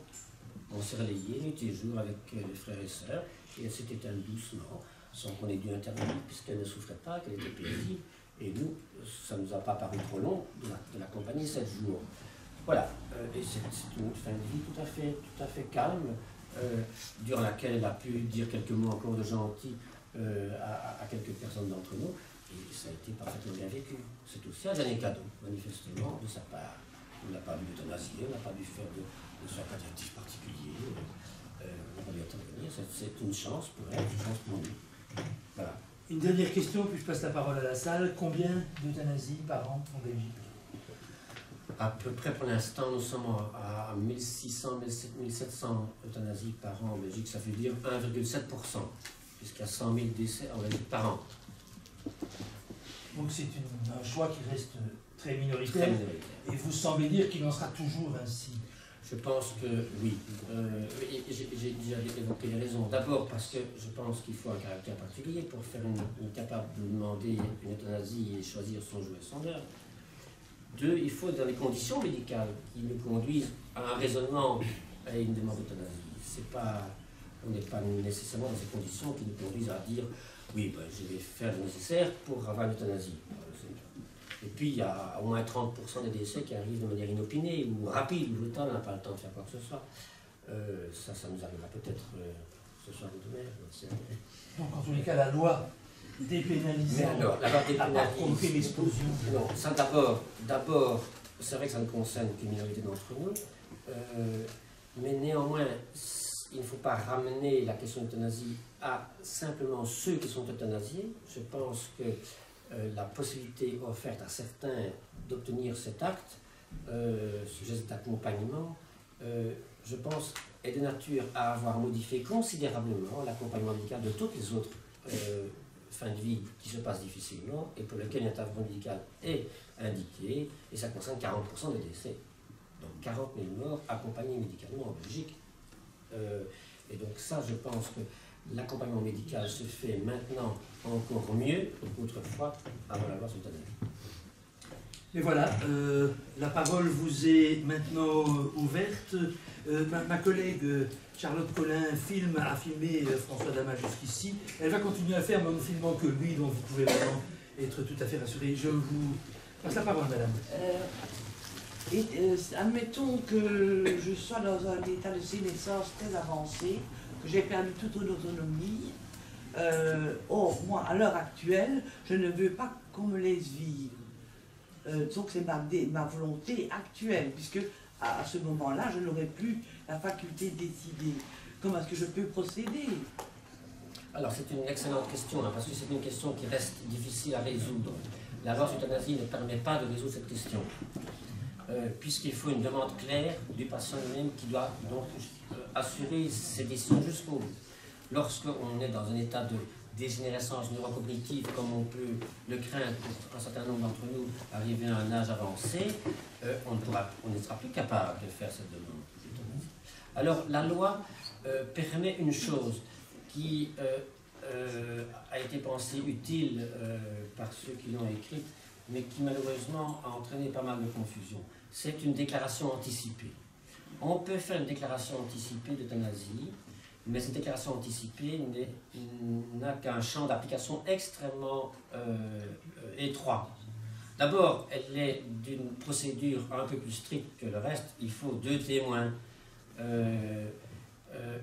On s'est relayé nuit et jour avec les frères et sœurs, et elle s'est éteinte doucement, sans qu'on ait dû intervenir, puisqu'elle ne souffrait pas, qu'elle était paisible. Et nous, ça ne nous a pas paru trop long de l'accompagner 7 jours. Voilà, et c'est une fin de vie tout à fait calme, durant laquelle elle a pu dire quelques mots encore de gentil à quelques personnes d'entre nous, et ça a été parfaitement bien vécu. C'est aussi un dernier cadeau, manifestement, de sa part. On n'a pas dû euthanasier, on n'a pas dû faire de soins palliatifs particuliers, on n'a pas dû intervenir. C'est une chance pour elle, une chance pour nous. Voilà. Une dernière question, puis je passe la parole à la salle. Combien d'euthanasies par an en Belgique? À peu près pour l'instant, nous sommes à 1600, 1700 euthanasies par an en Belgique. Ça veut dire 1,7%, puisqu'il y a 100 000 décès en Belgique par an. Donc c'est un choix qui reste très minoritaire. Très minoritaire. Et vous semblez dire qu'il en sera toujours ainsi? Je pense que oui. J'ai déjà évoqué les raisons. D'abord parce que je pense qu'il faut un caractère particulier pour faire capable de demander une euthanasie et choisir son jour et son heure. 2, il faut dans les conditions médicales qui nous conduisent à un raisonnement à une demande d'euthanasie. On n'est pas nécessairement dans ces conditions qui nous conduisent à dire oui, ben, je vais faire le nécessaire pour avoir l'euthanasie. Et puis il y a au moins 30% des décès qui arrivent de manière inopinée ou rapide, ou brutale, on n'a pas le temps de faire quoi que ce soit. Ça nous arrivera peut-être ce soir ou demain. Donc en tous les cas, la loi dépénalisant a pas provoqué l'explosion. Non, ça d'abord, c'est vrai que ça ne concerne qu'une minorité d'entre nous, mais néanmoins, il ne faut pas ramener la question de l'euthanasie à simplement ceux qui sont euthanasiés. Je pense que la possibilité offerte à certains d'obtenir cet acte, ce geste d'accompagnement, je pense, est de nature à avoir modifié considérablement l'accompagnement médical de toutes les autres fins de vie qui se passent difficilement et pour lesquelles l'intervention médicale est indiquée, et ça concerne 40% des décès. Donc 40 000 morts accompagnés médicalement en Belgique. Et donc ça, je pense que l'accompagnement médical se fait maintenant encore mieux qu'autrefois avant la loi sur l'euthanasie. Et voilà, la parole vous est maintenant ouverte. Ma collègue Charlotte Collin a filmé François Damas jusqu'ici. Elle va continuer à faire, mais en ne filmant que lui, donc vous pouvez vraiment être tout à fait rassuré. Je vous passe la parole, madame. Admettons que je sois dans un état de sénescence très avancé, que j'ai perdu toute autonomie. Or, moi, à l'heure actuelle, je ne veux pas qu'on me laisse vivre. Donc c'est ma volonté actuelle, puisque à ce moment-là, je n'aurai plus la faculté de décider. Comment est-ce que je peux procéder? Alors c'est une excellente question, hein, parce que c'est une question qui reste difficile à résoudre. La loi sur l'euthanasie ne permet pas de résoudre cette question, puisqu'il faut une demande claire du patient lui-même qui doit donc assurer ses décisions jusqu'au bout. Lorsqu'on est dans un état de dégénérescence neurocognitive, comme on peut le craindre pour un certain nombre d'entre nous, arriver à un âge avancé, on ne sera plus capable de faire cette demande. Alors la loi permet une chose qui a été pensée utile par ceux qui l'ont écrite, mais qui malheureusement a entraîné pas mal de confusion. C'est une déclaration anticipée. On peut faire une déclaration anticipée d'euthanasie, mais cette déclaration anticipée n'a qu'un champ d'application extrêmement étroit. D'abord, elle est d'une procédure un peu plus stricte que le reste. Il faut 2 témoins.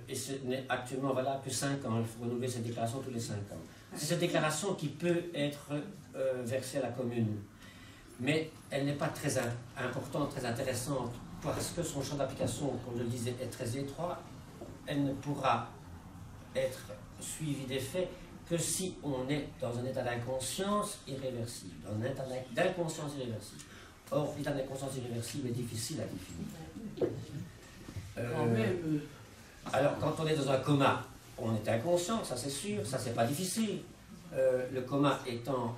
Et ce n'est actuellement valable que 5 ans. Il faut renouveler cette déclaration tous les 5 ans. C'est cette déclaration qui peut être versée à la commune. Mais elle n'est pas très importante, très intéressante, parce que son champ d'application, comme je le disais, est très étroit. Elle ne pourra être suivie des faits que si on est dans un état d'inconscience irréversible. Dans un état d'inconscience irréversible. Or, l'état d'inconscience irréversible est difficile à définir. Alors, quand on est dans un coma, on est inconscient, ça c'est sûr, ça c'est pas difficile. Le coma étant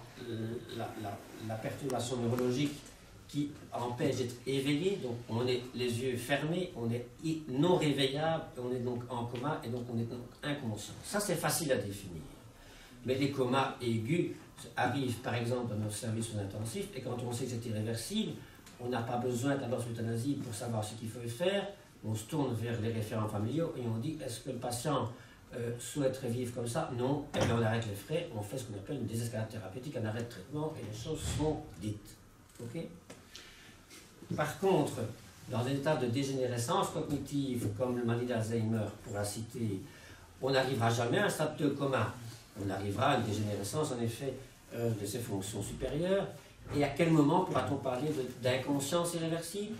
la perturbation neurologique qui empêche d'être éveillé, donc on est les yeux fermés, on est non réveillable, on est donc en coma et donc on est donc inconscient. Ça c'est facile à définir. Mais les comas aigus arrivent par exemple dans nos services intensifs et quand on sait que c'est irréversible, on n'a pas besoin d'abord de l'euthanasie pour savoir ce qu'il faut faire. On se tourne vers les référents familiaux et on dit est-ce que le patient souhaiterait vivre comme ça? Non, et bien on arrête les frais, on fait ce qu'on appelle une désescalade thérapeutique, un arrêt de traitement et les choses sont dites. Ok? Par contre, dans un état de dégénérescence cognitive, comme le maladie d'Alzheimer, pour la citer, on n'arrivera jamais à un stade de coma. On arrivera à une dégénérescence, en effet, de ses fonctions supérieures. Et à quel moment pourra-t-on parler d'inconscience irréversible?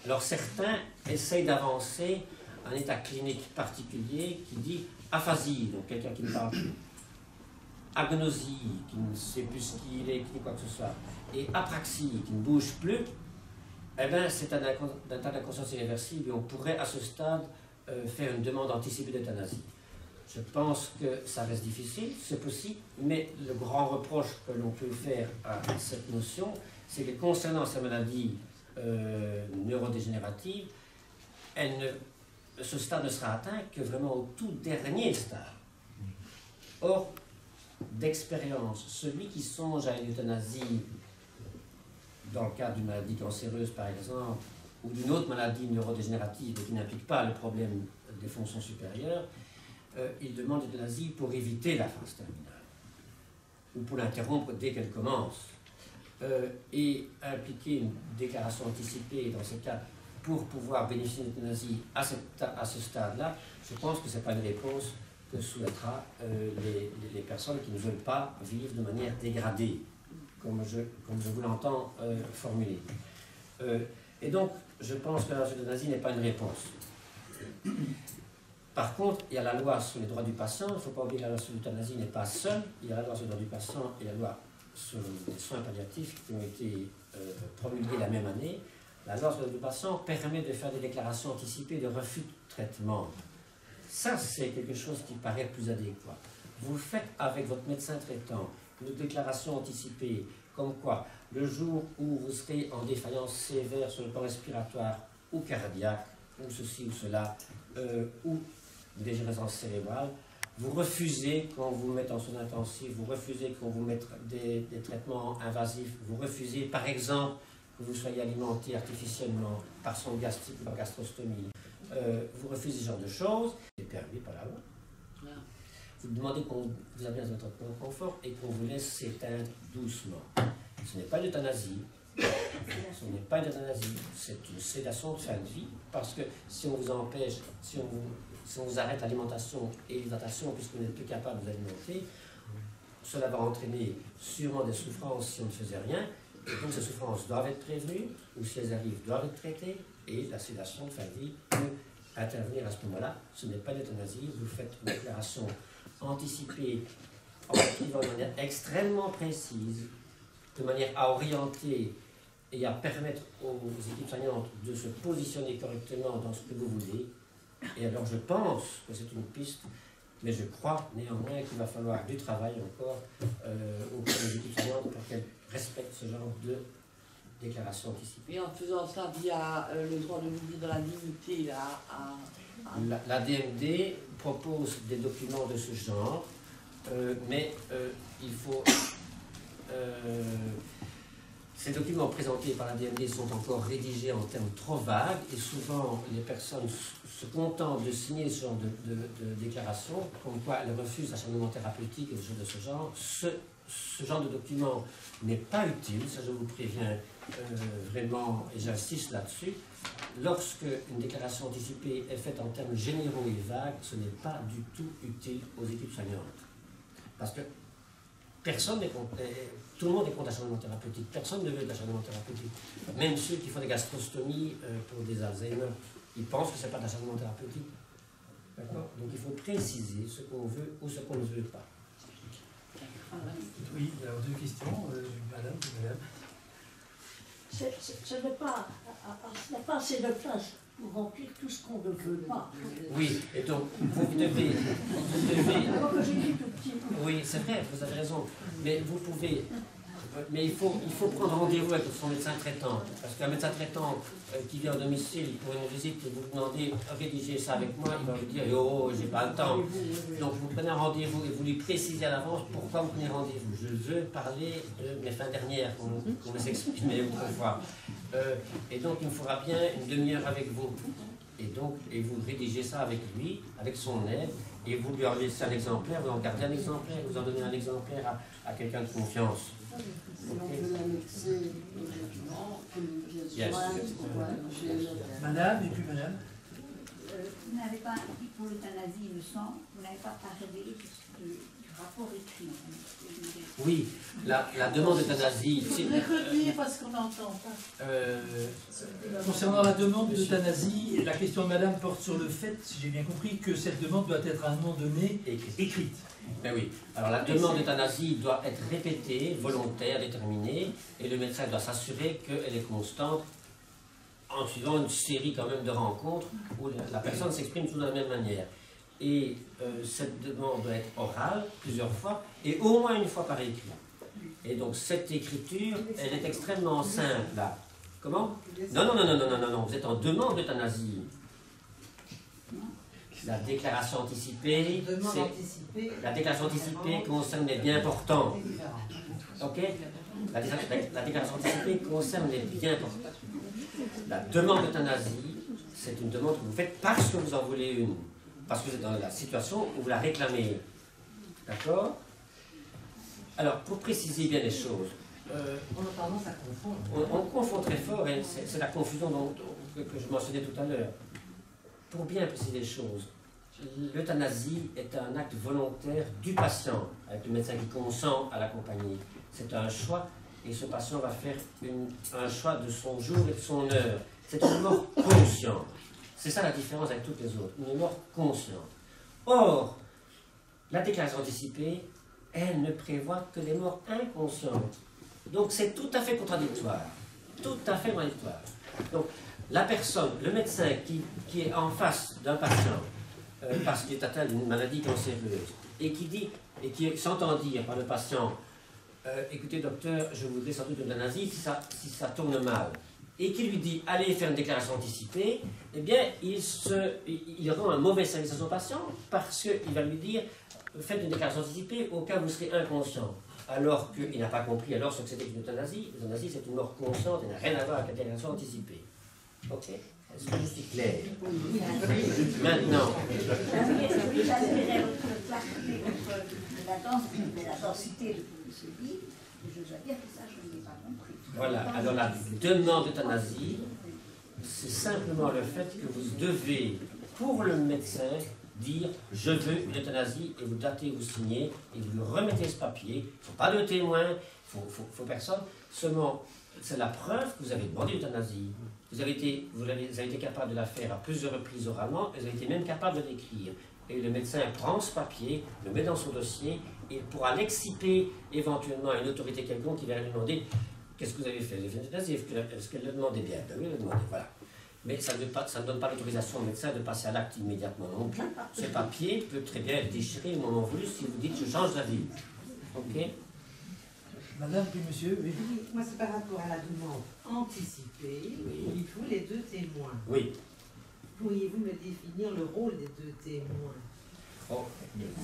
Alors certains essayent d'avancer un état clinique particulier qui dit aphasie, donc quelqu'un qui ne parle plus, agnosie, qui ne sait plus ce qu'il est, qui quoi que ce soit, et apraxie, qui ne bouge plus. Eh bien, c'est un état d'inconscience irréversible et on pourrait à ce stade faire une demande anticipée d'euthanasie. Je pense que ça reste difficile, c'est possible, mais le grand reproche que l'on peut faire à cette notion, c'est que concernant ces maladies neurodégénératives, ce stade ne sera atteint que vraiment au tout dernier stade. Or, d'expérience, celui qui songe à une euthanasie dans le cadre d'une maladie cancéreuse par exemple, ou d'une autre maladie neurodégénérative qui n'implique pas le problème des fonctions supérieures, il demande l'euthanasie pour éviter la phase terminale, ou pour l'interrompre dès qu'elle commence. Et impliquer une déclaration anticipée dans ce cas pour pouvoir bénéficier d'une euthanasie à ce stade-là, je pense que ce n'est pas une réponse que souhaitera les personnes qui ne veulent pas vivre de manière dégradée, comme je vous l'entends formuler. Et donc, je pense que l'euthanasie n'est pas une réponse. Par contre, il y a la loi sur les droits du patient. Il ne faut pas oublier que la loi sur l'euthanasie n'est pas seule. Il y a la loi sur les droits du patient et la loi sur les soins palliatifs qui ont été promulgués la même année. La loi sur les droits du patient permet de faire des déclarations anticipées de refus de traitement. Ça, c'est quelque chose qui paraît plus adéquat. Vous faites avec votre médecin traitant une déclaration anticipée, comme quoi, le jour où vous serez en défaillance sévère sur le plan respiratoire ou cardiaque, ou ceci ou cela, ou dégénérescence cérébrale, vous refusez qu'on vous mette en soins intensifs, vous refusez qu'on vous mette des traitements invasifs, vous refusez par exemple que vous soyez alimenté artificiellement par son gastrique ou par gastrostomie, vous refusez ce genre de choses, c'est permis par la loi. Vous demandez qu'on vous amène dans votre confort et qu'on vous laisse s'éteindre doucement. Ce n'est pas l'euthanasie. Ce n'est pas une euthanasie, c'est une sédation de fin de vie, parce que si on vous empêche, si on vous arrête l'alimentation et l'hydratation, puisque vous n'êtes plus capable de vous alimenter, cela va entraîner sûrement des souffrances si on ne faisait rien, et donc ces souffrances doivent être prévenues, ou si elles arrivent, doivent être traitées, et la sédation de fin de vie peut intervenir à ce moment-là. Ce n'est pas l'euthanasie, vous faites une déclaration anticipée en écrivant de manière extrêmement précise, de manière à orienter et à permettre aux équipes soignantes de se positionner correctement dans ce que vous voulez. Et alors je pense que c'est une piste, mais je crois néanmoins qu'il va falloir du travail encore auprès des équipes soignantes pour qu'elles respectent ce genre de déclaration anticipée. Et en faisant ça via le droit de mourir dans la dignité, là, la DMD propose des documents de ce genre, mais il faut... ces documents présentés par la DMD sont encore rédigés en termes trop vagues et souvent les personnes se contentent de signer ce genre de déclaration, comme quoi elles refusent l'acharnement thérapeutique et des choses de ce genre. Ce genre de document n'est pas utile, ça je vous préviens vraiment, et j'insiste là-dessus. Lorsque une déclaration anticipée est faite en termes généraux et vagues, ce n'est pas du tout utile aux équipes soignantes. Parce que personne n'est contre, tout le monde est contre l'acharnement thérapeutique, personne ne veut de l'acharnement thérapeutique. Même ceux qui font des gastrostomies pour des Alzheimer, ils pensent que ce n'est pas de l'acharnement thérapeutique. D'accord? Donc il faut préciser ce qu'on veut ou ce qu'on ne veut pas. Oui, alors deux questions, madame. Ce n'est pas, il n'y a pas assez de place pour remplir tout ce qu'on ne veut pas. Oui, et donc vous devez Alors que j'ai dit tout petit peu. oui, c'est vrai, vous avez raison, mais vous pouvez, mais il faut prendre rendez-vous avec son médecin traitant, parce qu'un médecin traitant qui vient au domicile pour une visite et vous demandez rédiger ça avec moi, il va vous dire oh, j'ai pas le temps. Donc vous prenez un rendez-vous et vous lui précisez à l'avance pourquoi vous prenez rendez-vous. Je veux parler de mes fins dernières, qu'on vous exprimait autrefois. Et donc il me faudra bien une demi-heure avec vous. Et vous rédigez ça avec lui, avec son aide, et vous lui en laissez un exemplaire, vous en gardez un exemplaire, vous en donnez un exemplaire à quelqu'un de confiance. Yes. Madame, et puis madame. Vous n'avez pas, pour l'euthanasie, il me semble, vous n'avez pas parlé du rapport écrit. Oui, la demande d'euthanasie. Il faudrait redire parce qu'on n'entend pas. Concernant la demande d'euthanasie, la question de madame porte sur le fait, si j'ai bien compris, que cette demande doit être à un moment donné écrite. Ben oui. Alors la demande d'euthanasie doit être répétée, volontaire, déterminée, et le médecin doit s'assurer qu'elle est constante en suivant une série quand même de rencontres où la personne s'exprime toujours de la même manière. Et cette demande doit être orale plusieurs fois et au moins une fois par écrit. Et donc cette écriture, elle est extrêmement simple là. Comment? Non, vous êtes en demande d'euthanasie. La déclaration anticipée, la déclaration anticipée concerne les biens portants. Ok? La déclaration anticipée concerne les biens portants. La demande d'euthanasie, c'est une demande que vous faites parce que vous en voulez une. Parce que vous êtes dans la situation où vous la réclamez. D'accord? Alors, pour préciser bien les choses, on confond très fort, et c'est la confusion que je mentionnais tout à l'heure. Pour bien préciser les choses, l'euthanasie est un acte volontaire du patient, avec le médecin qui consent à l'accompagner. C'est un choix, et ce patient va faire un choix de son jour et de son heure. C'est une mort consciente. C'est ça la différence avec toutes les autres, une mort consciente. Or, la déclaration anticipée, elle ne prévoit que des morts inconscientes. Donc c'est tout à fait contradictoire. Tout à fait contradictoire. Donc la personne, le médecin qui est en face d'un patient, parce qu'il est atteint d'une maladie cancéreuse, et qui s'entend dire par le patient, écoutez docteur, je voudrais sans doute une euthanasie si ça tourne mal, et qui lui dit allez faire une déclaration anticipée, eh bien il rend un mauvais service à son patient parce qu'il va lui dire faites une déclaration anticipée au cas où vous serez inconscient. alors qu'il n'a pas compris alors ce que c'était une euthanasie. L'euthanasie, c'est une mort consciente et n'a rien à voir avec la déclaration anticipée. Ok? Est-ce que je suis clair? Maintenant. J'admirais votre clarté, la densité de ce livre, et je dois dire que ça, je ne l'ai pas compris. Voilà, alors la demande d'euthanasie, c'est simplement le fait que vous devez, pour le médecin, dire « je veux une euthanasie » et vous datez, vous signez, et vous lui remettez ce papier. Il ne faut pas de témoin, il ne faut personne. Seulement, c'est la preuve que vous avez demandé l'euthanasie. Vous avez été capable de la faire à plusieurs reprises oralement, et vous avez été même capable de l'écrire. Et le médecin prend ce papier, le met dans son dossier, et pourra l'exciper éventuellement à une autorité quelconque qui va lui demander « qu'est-ce que vous avez fait? Vous avez fait une euthanasie? Est-ce qu'elle le demandait bien? » Oui, elle le demandait, voilà. Mais ça ne donne pas l'autorisation au médecin de passer à l'acte immédiatement non plus. Ce papier peut très bien être déchiré au moment voulu si vous dites « je change d'avis ». Ok? Madame, puis monsieur, oui. Moi, c'est par rapport à la demande anticipée. Oui. Il faut les deux témoins. Oui. Pourriez-vous me définir le rôle des deux témoins? Oh,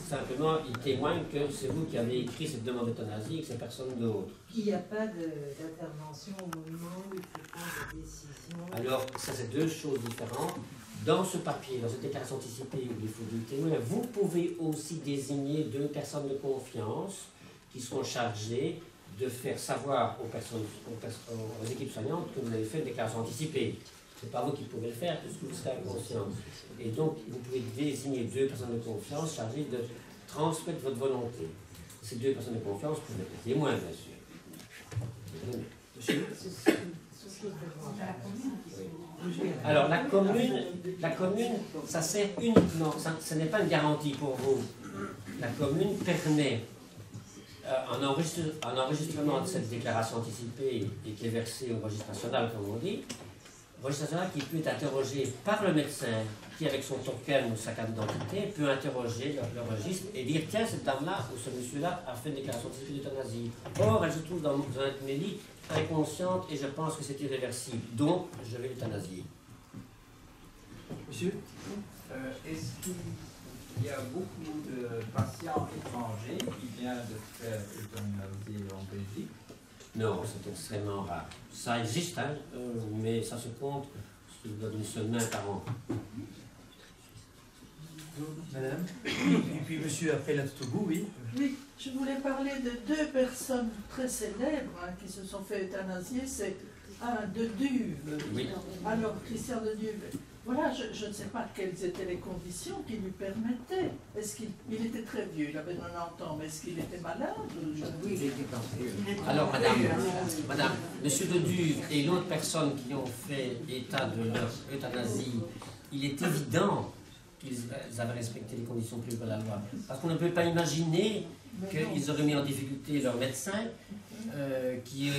simplement, il témoigne que c'est vous qui avez écrit cette demande d'euthanasie et que c'est personne d'autre. Il n'y a pas d'intervention au moment où il faut prendre des décisions. Alors, ça c'est deux choses différentes. Dans ce papier, dans cette déclaration anticipée où il faut deux témoins, vous pouvez aussi désigner deux personnes de confiance qui seront chargées de faire savoir aux équipes soignantes que vous avez fait une déclaration anticipée. Ce n'est pas vous qui pouvez le faire, puisque vous serez inconscient. Et donc, vous pouvez désigner deux personnes de confiance chargées de transmettre votre volonté. Ces deux personnes de confiance peuvent être des témoins, bien sûr. Monsieur. Alors, la commune, ça sert uniquement, ce n'est pas une garantie pour vous. La commune permet un enregistrement de cette déclaration anticipée et qui est versé au registre national, comme on dit. Registre national qui peut être interrogé par le médecin qui, avec son token ou sa carte d'identité, peut interroger le registre et dire « Tiens, cette dame-là ou ce monsieur-là a fait une déclaration anticipée d'euthanasie. Or, elle se trouve dans un mélie inconsciente et je pense que c'est irréversible. Donc, je vais l'euthanasier. » Monsieur? Est-ce qu'il y a beaucoup de patients étrangers qui viennent de faire euthanasie en Belgique? Non, c'est extrêmement rare. Ça existe, hein, mais ça se compte d'une seule main par an. Madame? Et puis monsieur, après là tout au bout, oui. Oui, je voulais parler de deux personnes très célèbres qui se sont fait euthanasier. C'est un de Duve. Oui. Alors, Christian de Duve. Voilà, je ne sais pas quelles étaient les conditions qui lui permettaient. Est-ce qu'il était très vieux, il avait 90 ans, mais est-ce qu'il était malade? Oui, il était cancéreux. Alors, madame, monsieur de Duve et l'autre personne qui ont fait état de leur euthanasie, il est évident qu'ils avaient respecté les conditions prévues par la loi. Parce qu'on ne peut pas imaginer qu'ils auraient mis en difficulté leur médecin qui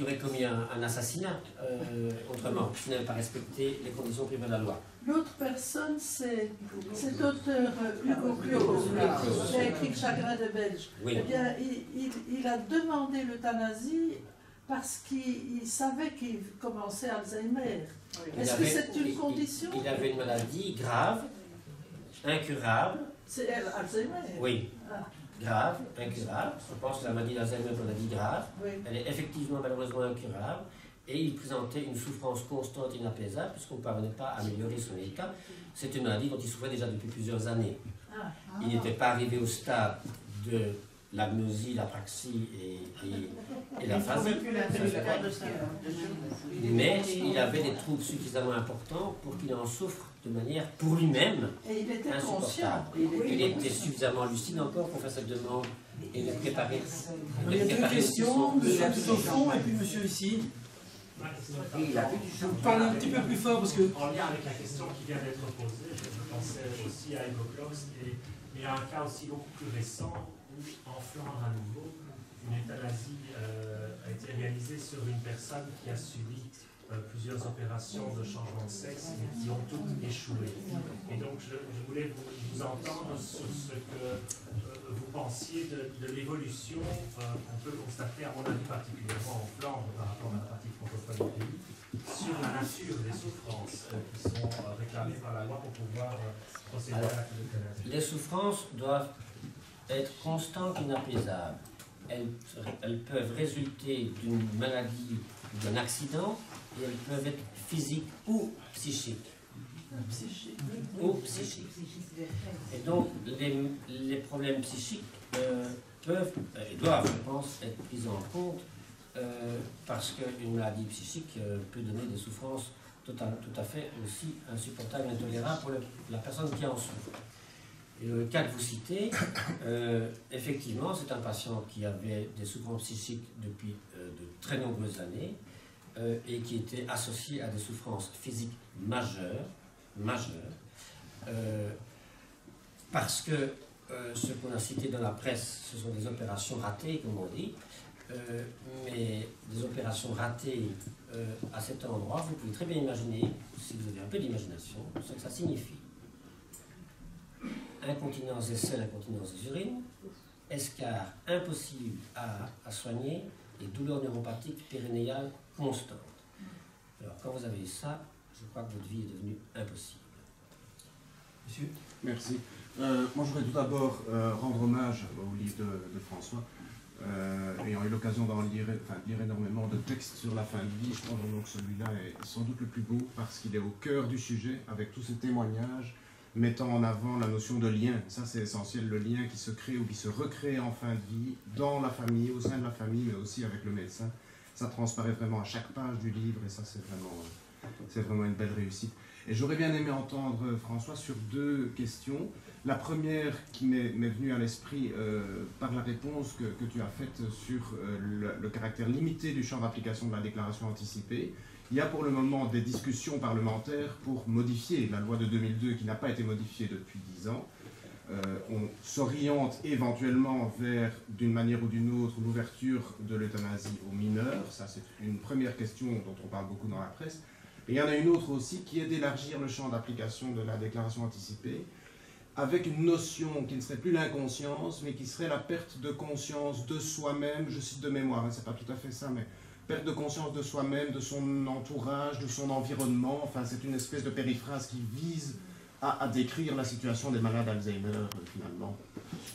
aurait commis un assassinat autrement, qui n'avait pas respecté les conditions prévues par la loi. L'autre personne, c'est cet auteur Hugo Claus, qui a écrit Chagrin de Belge. Oui. Eh bien, il a demandé l'euthanasie parce qu'il savait qu'il commençait Alzheimer. Est-ce que c'est une condition? Il avait une maladie grave, incurable. C'est Alzheimer? Oui. Ah. Grave, incurable. Je pense que la maladie d'Alzheimer est une maladie grave. Oui. Elle est effectivement malheureusement incurable. Et il présentait une souffrance constante et inapaisable puisqu'on ne parvenait pas à améliorer son état. C'est une maladie dont il souffrait déjà depuis plusieurs années. Ah. Il n'était pas arrivé au stade de l'agnosie, l'apraxie et l'aphasie. Mais il avait des troubles suffisamment importants pour qu'il en souffre de manière, pour lui-même, Et il était insupportable. conscient. Il était suffisamment lucide encore pour faire cette demande et le préparer. Il y a deux questions, monsieur tout au fond et puis monsieur ici. Vous parlez un petit peu plus fort parce que... En lien avec la question qui vient d'être posée, je pensais aussi à Hugo Claus, mais il y a un cas aussi beaucoup plus récent où, en Flandre à nouveau, une euthanasie a été réalisée sur une personne qui a subi plusieurs opérations de changement de sexe, mais qui ont toutes échoué. Et donc, je voulais vous entendre sur ce que vous pensiez de l'évolution qu'on peut constater, à mon avis, particulièrement en Flandre, par rapport à la partie francophone du pays, sur la nature des souffrances qui sont réclamées par la loi pour pouvoir procéder à l'acte d'euthanasie. Les souffrances doivent être constantes et inapaisables. elles peuvent résulter d'une maladie ou d'un accident, et elles peuvent être physiques ou psychiques. Ou psychiques. Et donc, les problèmes psychiques peuvent et doivent, je pense, être pris en compte parce qu'une maladie psychique peut donner des souffrances tout à fait aussi insupportables et intolérables pour la personne qui en souffre. Et le cas que vous citez, effectivement, c'est un patient qui avait des souffrances psychiques depuis de très nombreuses années et qui était associé à des souffrances physiques majeures, parce que ce qu'on a cité dans la presse, ce sont des opérations ratées, comme on dit, mais des opérations ratées à cet endroit, vous pouvez très bien imaginer, si vous avez un peu d'imagination, ce que ça signifie. Incontinence des selles, incontinence des urines, escarre impossible à soigner et douleurs neuropathiques périnéales constantes. Alors quand vous avez ça, je crois que votre vie est devenue impossible. Monsieur ? Merci. Moi, je voudrais tout d'abord rendre hommage au livre de François. Ayant eu l'occasion d'en lire énormément de textes sur la fin de vie, je pense donc que celui-là est sans doute le plus beau parce qu'il est au cœur du sujet, avec tous ces témoignages, mettant en avant la notion de lien. Ça, c'est essentiel, le lien qui se crée ou qui se recrée en fin de vie, dans la famille, au sein de la famille, mais aussi avec le médecin. Ça transparaît vraiment à chaque page du livre, et ça, c'est vraiment une belle réussite. Et j'aurais bien aimé entendre François sur deux questions. La première qui m'est venue à l'esprit par la réponse que tu as faite sur le caractère limité du champ d'application de la déclaration anticipée. Il y a pour le moment des discussions parlementaires pour modifier la loi de 2002 qui n'a pas été modifiée depuis 10 ans. On s'oriente éventuellement vers, d'une manière ou d'une autre, l'ouverture de l'euthanasie aux mineurs. Ça, c'est une première question dont on parle beaucoup dans la presse. Et il y en a une autre aussi qui est d'élargir le champ d'application de la déclaration anticipée avec une notion qui ne serait plus l'inconscience, mais qui serait la perte de conscience de soi-même, je cite de mémoire, hein, c'est pas tout à fait ça, mais perte de conscience de soi-même, de son entourage, de son environnement, enfin c'est une espèce de périphrase qui vise à décrire la situation des malades Alzheimer, finalement.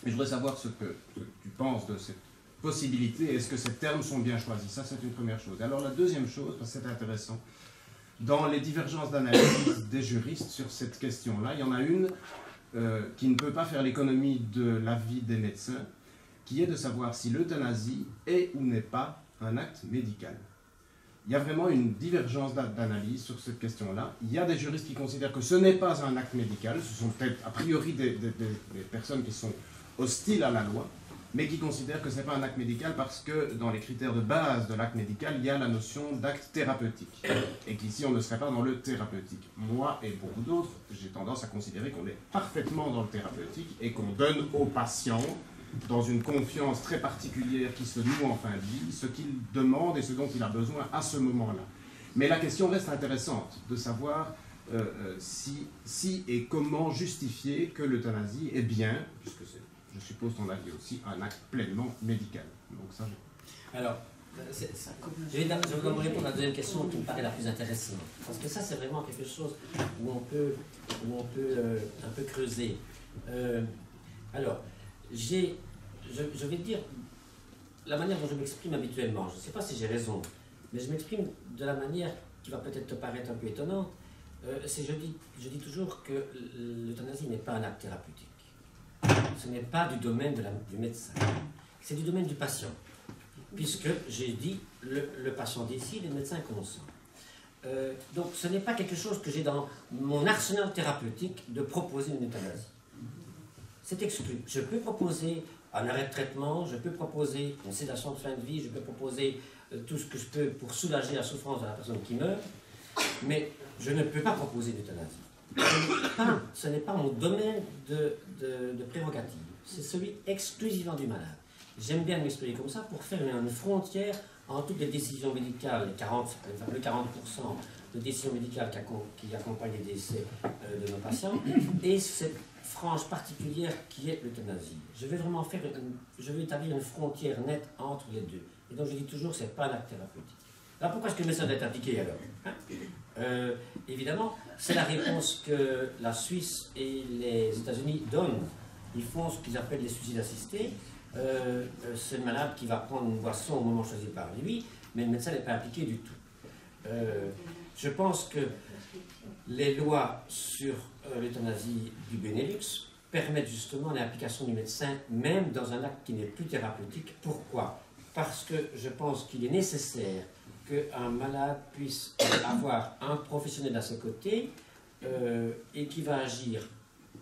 Et je voudrais savoir ce que tu penses de cette possibilité, est-ce que ces termes sont bien choisis, ça c'est une première chose. Et alors la deuxième chose, parce que c'est intéressant, dans les divergences d'analyse des juristes sur cette question-là, il y en a une qui ne peut pas faire l'économie de l'avis des médecins, qui est de savoir si l'euthanasie est ou n'est pas un acte médical. Il y a vraiment une divergence d'analyse sur cette question-là. Il y a des juristes qui considèrent que ce n'est pas un acte médical, ce sont peut-être a priori des personnes qui sont hostiles à la loi, mais qui considèrent que ce n'est pas un acte médical parce que dans les critères de base de l'acte médical, il y a la notion d'acte thérapeutique. Et qu'ici, on ne serait pas dans le thérapeutique. Moi et beaucoup d'autres, j'ai tendance à considérer qu'on est parfaitement dans le thérapeutique et qu'on donne aux patients, dans une confiance très particulière qui se noue en fin de vie, ce qu'il demande et ce dont il a besoin à ce moment-là. Mais la question reste intéressante de savoir si et comment justifier que l'euthanasie est bien, puisque c'est, je suppose ton avis aussi, un acte pleinement médical. Donc ça, Alors, je vais d'abord répondre à la deuxième question qui me paraît la plus intéressante. Parce que ça, c'est vraiment quelque chose où on peut un peu creuser. Alors, je vais dire la manière dont je m'exprime habituellement. Je ne sais pas si j'ai raison, mais je m'exprime de la manière qui va peut-être te paraître un peu étonnante. Je dis toujours que l'euthanasie n'est pas un acte thérapeutique. Ce n'est pas du domaine du médecin, c'est du domaine du patient. Puisque j'ai dit, le patient décide et le médecin consent. Donc ce n'est pas quelque chose que j'ai dans mon arsenal thérapeutique de proposer une euthanasie. C'est exclu. Je peux proposer un arrêt de traitement, je peux proposer une sédation de fin de vie, je peux proposer tout ce que je peux pour soulager la souffrance de la personne qui meurt, mais je ne peux pas proposer d'euthanasie. Ce n'est pas mon domaine de prérogative, c'est celui exclusivement du malade. J'aime bien m'exprimer comme ça pour faire une frontière entre toutes les décisions médicales, le 40% de décisions médicales qui accompagnent les décès de nos patients, et cette frange particulière qui est l'euthanasie. Je vais vraiment établir une frontière nette entre les deux. Et donc je dis toujours que ce n'est pas un acte thérapeutique. Alors pourquoi est-ce que le médecin doit être impliqué alors évidemment, c'est la réponse que la Suisse et les États-Unis donnent. Ils font ce qu'ils appellent les suicides assistés. c'est le malade qui va prendre une boisson au moment choisi par lui, mais le médecin n'est pas impliqué du tout. Je pense que les lois sur l'euthanasie du Benelux permettent justement l'implication du médecin, même dans un acte qui n'est plus thérapeutique. Pourquoi? Parce que je pense qu'il est nécessaire qu'un malade puisse avoir un professionnel à ses côtés et qui va agir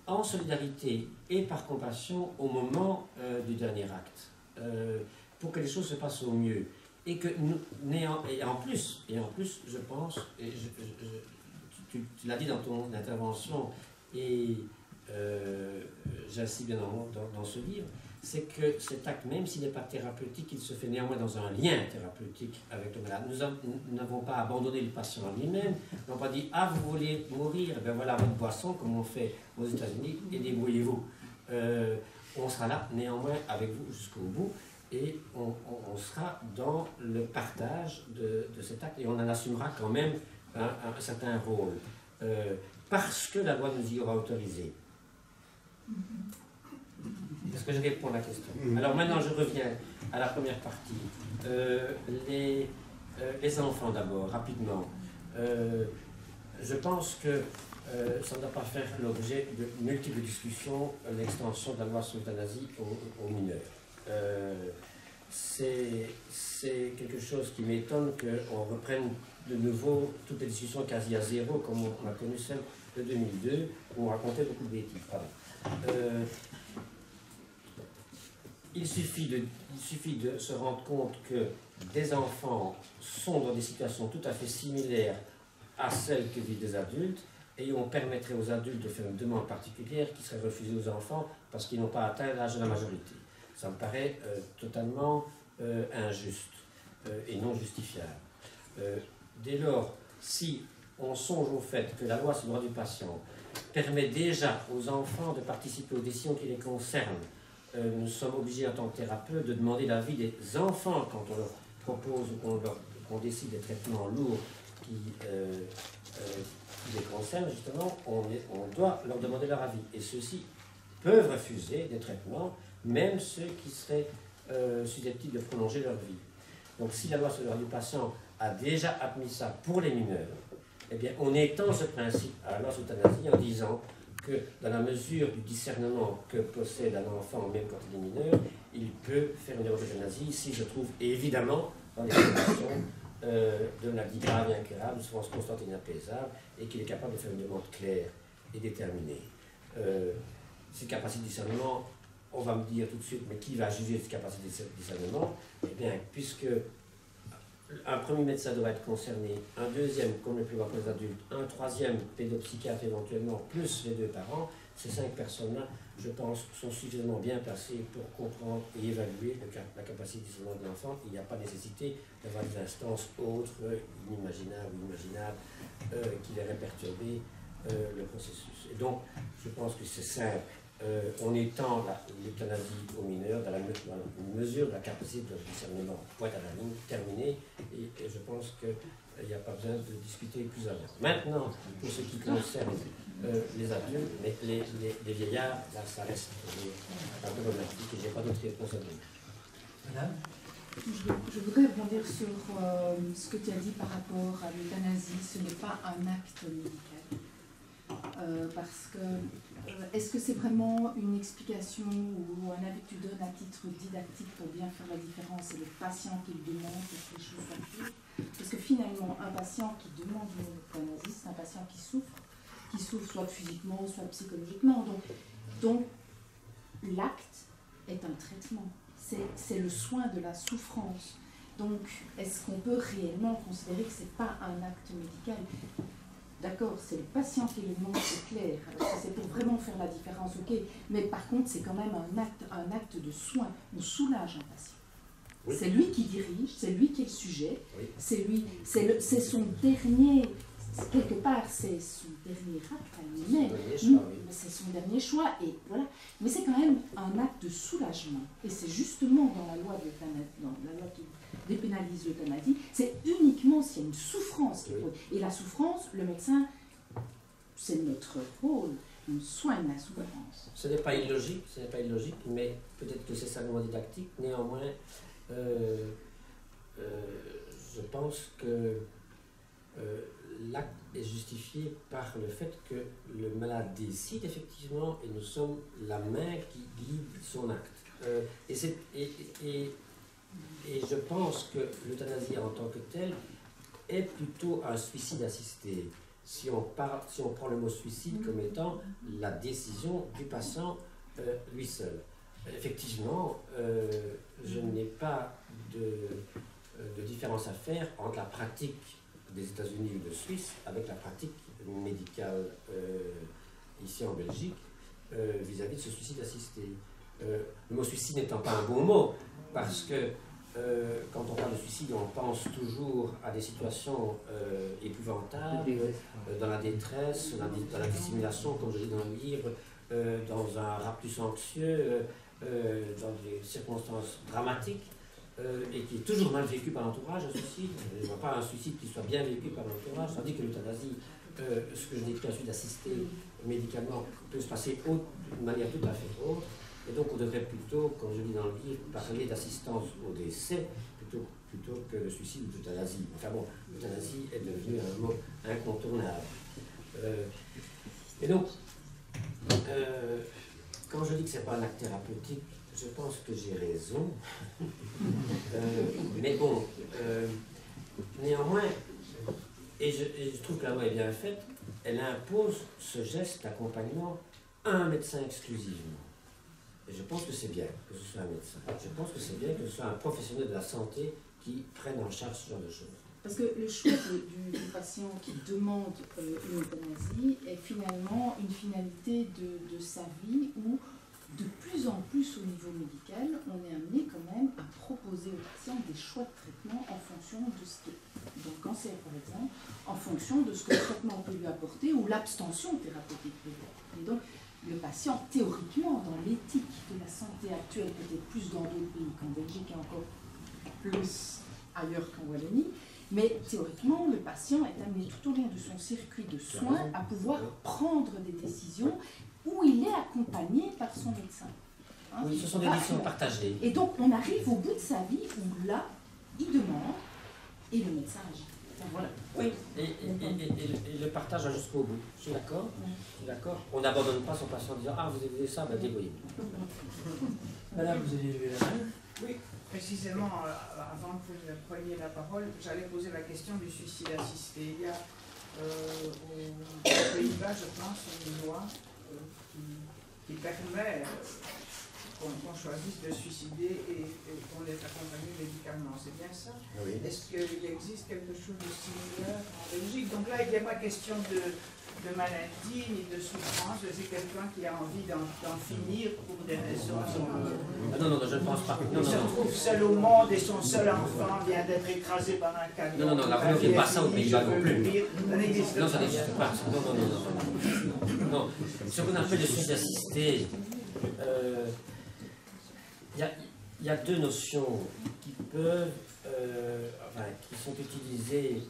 en solidarité et par compassion au moment du dernier acte, pour que les choses se passent au mieux. Et que en plus, je pense, et tu l'as dit dans ton intervention, et j'insiste bien dans ce livre, c'est que cet acte, même s'il n'est pas thérapeutique, il se fait néanmoins dans un lien thérapeutique avec le malade. Nous n'avons pas abandonné le patient à lui-même, nous n'avons pas dit « Ah, vous voulez mourir, ben voilà votre boisson, comme on fait aux États-Unis, et débrouillez-vous. On sera là néanmoins avec vous jusqu'au bout, et on sera dans le partage de cet acte, et on en assumera quand même un certain rôle, parce que la loi nous y aura autorisé. » Est-ce que je réponds à la question? Alors maintenant, je reviens à la première partie. Les enfants d'abord, rapidement. Je pense que ça ne doit pas faire l'objet de multiples discussions, l'extension de la loi sur l'euthanasie aux mineurs. C'est quelque chose qui m'étonne qu'on reprenne de nouveau toutes les discussions quasi à zéro, comme on a connu celle de 2002, où on racontait beaucoup de bêtises. Il suffit de se rendre compte que des enfants sont dans des situations tout à fait similaires à celles que vivent des adultes, et on permettrait aux adultes de faire une demande particulière qui serait refusée aux enfants parce qu'ils n'ont pas atteint l'âge de la majorité. Ça me paraît totalement injuste et non justifiable. Dès lors, si on songe au fait que la loi sur le droit du patient permet déjà aux enfants de participer aux décisions qui les concernent, nous sommes obligés en tant que thérapeute de demander l'avis des enfants quand on leur propose ou qu'on décide des traitements lourds qui les concernent, justement, on doit leur demander leur avis. Et ceux-ci peuvent refuser des traitements, même ceux qui seraient susceptibles de prolonger leur vie. Donc si la loi sur le droit du patient a déjà admis ça pour les mineurs, eh bien on étend ce principe à la loi sur l'euthanasie en disant que dans la mesure du discernement que possède un enfant, même quand il est mineur, il peut faire une demande d'euthanasie s'il se trouve évidemment dans les situations de maladie grave et incurable, de souffrance constante et inapaisable, et qu'il est capable de faire une demande claire et déterminée. Ces capacités de discernement, on va me dire tout de suite, mais qui va juger ces capacités de discernement? Eh bien, puisque un premier médecin doit être concerné, un deuxième, comme le plus pour les adultes, un troisième pédopsychiatre éventuellement, plus les deux parents, ces 5 personnes-là, je pense, sont suffisamment bien placées pour comprendre et évaluer la capacité de discernement de l'enfant. Il n'y a pas nécessité d'avoir des instances autres, inimaginables ou imaginables, qui viendraient perturber le processus. Et donc, je pense que c'est simple. On étend l'euthanasie aux mineurs dans la mesure de la capacité de discernement. Point à la ligne, terminé, et je pense qu'il n'y a pas besoin de discuter plus avant. Maintenant, pour ce qui concerne les adultes, mais les vieillards, là, ça reste un peu problématique, et je n'ai pas d'autres réponses à donner. Madame? Je voudrais rebondir sur ce que tu as dit par rapport à l'euthanasie. Ce n'est pas un acte médical. Parce que est-ce que c'est vraiment une explication ou un avis que tu donnes à titre didactique pour bien faire la différence? C'est le patient qui le demande que les choses soient claires. Parce que finalement, un patient qui demande une euthanasie, c'est un patient qui souffre soit physiquement, soit psychologiquement. Donc l'acte est un traitement. C'est le soin de la souffrance. Donc, est-ce qu'on peut réellement considérer que ce n'est pas un acte médical? D'accord, c'est le patient qui le demande, c'est clair. Alors, si c'est pour vraiment faire la différence, ok. Mais par contre, c'est quand même un acte de soin. On soulage un patient. Oui. C'est lui qui dirige, c'est lui qui est le sujet. Oui. C'est son dernier, quelque part, c'est son dernier acte à lui-même. C'est son dernier choix, et voilà. Mais c'est quand même un acte de soulagement. Et c'est justement dans la loi qui dépénalise l'euthanasie, c'est uniquement s'il y a une souffrance qui est posée. Et la souffrance, le médecin, c'est notre rôle. on soigne la souffrance. Ce n'est pas illogique, mais peut-être que c'est simplement didactique. Néanmoins, je pense que l'acte est justifié par le fait que le malade décide effectivement et nous sommes la main qui guide son acte. Et je pense que l'euthanasie en tant que telle est plutôt un suicide assisté. Si on prend le mot suicide comme étant la décision du patient lui seul. Effectivement, je n'ai pas de différence à faire entre la pratique des États-Unis ou de Suisse avec la pratique médicale ici en Belgique vis-à-vis de ce suicide assisté. Le mot suicide n'étant pas un bon mot, parce que quand on parle de suicide, on pense toujours à des situations épouvantables, dans la détresse, dans la dissimulation, comme je dis dans le livre, dans un raptus anxieux, dans des circonstances dramatiques, et qui est toujours mal vécu par l'entourage, un suicide. Je ne vois pas un suicide qui soit bien vécu par l'entourage, tandis que l'euthanasie, ce que je décris ensuite d'assister médicalement, peut se passer de manière tout à fait autre. Et donc on devrait plutôt, comme je dis dans le livre, parler d'assistance au décès plutôt que de suicide ou d'euthanasie. Enfin bon, l'euthanasie est devenue un mot incontournable. Et donc, quand je dis que ce n'est pas un acte thérapeutique, je pense que j'ai raison. Mais bon, néanmoins, et je trouve que la loi est bien faite, elle impose ce geste d'accompagnement à un médecin exclusivement. Et je pense que c'est bien que ce soit un médecin. Je pense que c'est bien que ce soit un professionnel de la santé qui prenne en charge ce genre de choses. Parce que le choix du patient qui demande une euthanasie est finalement une finalité de sa vie où, de plus en plus au niveau médical, on est amené quand même à proposer aux patients des choix de traitement en fonction de ce que, dans le cancer par exemple, en fonction de ce que le traitement peut lui apporter ou l'abstention thérapeutique peut lui apporter. Et donc, le patient, théoriquement, dans l'éthique de la santé actuelle, peut-être plus dans d'autres pays qu'en Belgique et encore plus ailleurs qu'en Wallonie, mais théoriquement, le patient est amené tout au long de son circuit de soins à pouvoir prendre des décisions où il est accompagné par son médecin. Hein, oui, ce sont des décisions partagées. Et donc, on arrive au bout de sa vie où là, il demande et le médecin agit. Voilà. Oui, et le partage jusqu'au bout. Je suis d'accord. On n'abandonne pas son patient en disant « Ah, vous avez ça, ben débrouillez-vous. » Madame, vous avez levé la main. Oui, précisément, avant que vous preniez la parole, j'allais poser la question du suicide assisté. Il y a aux Pays-Bas, je pense, une loi qui permet qu'on choisisse de suicider et qu'on les accompagne médicalement. C'est bien ça? Oui. Est-ce qu'il existe quelque chose de similaire en Belgique? Donc là, il n'y a pas question de maladie ni de souffrance. C'est quelqu'un qui a envie d'en finir pour des raisons. Non, je ne pense pas. Il se retrouve seul au monde et son seul enfant vient d'être écrasé par un camion. Non, la volonté n'est pas ça aux Pays-Bas non plus. Ça n'existe pas. Non, ça n'existe pas. Non. Ce qu'on appelle le suicide assisté, il y a deux notions qui peuvent, qui sont utilisées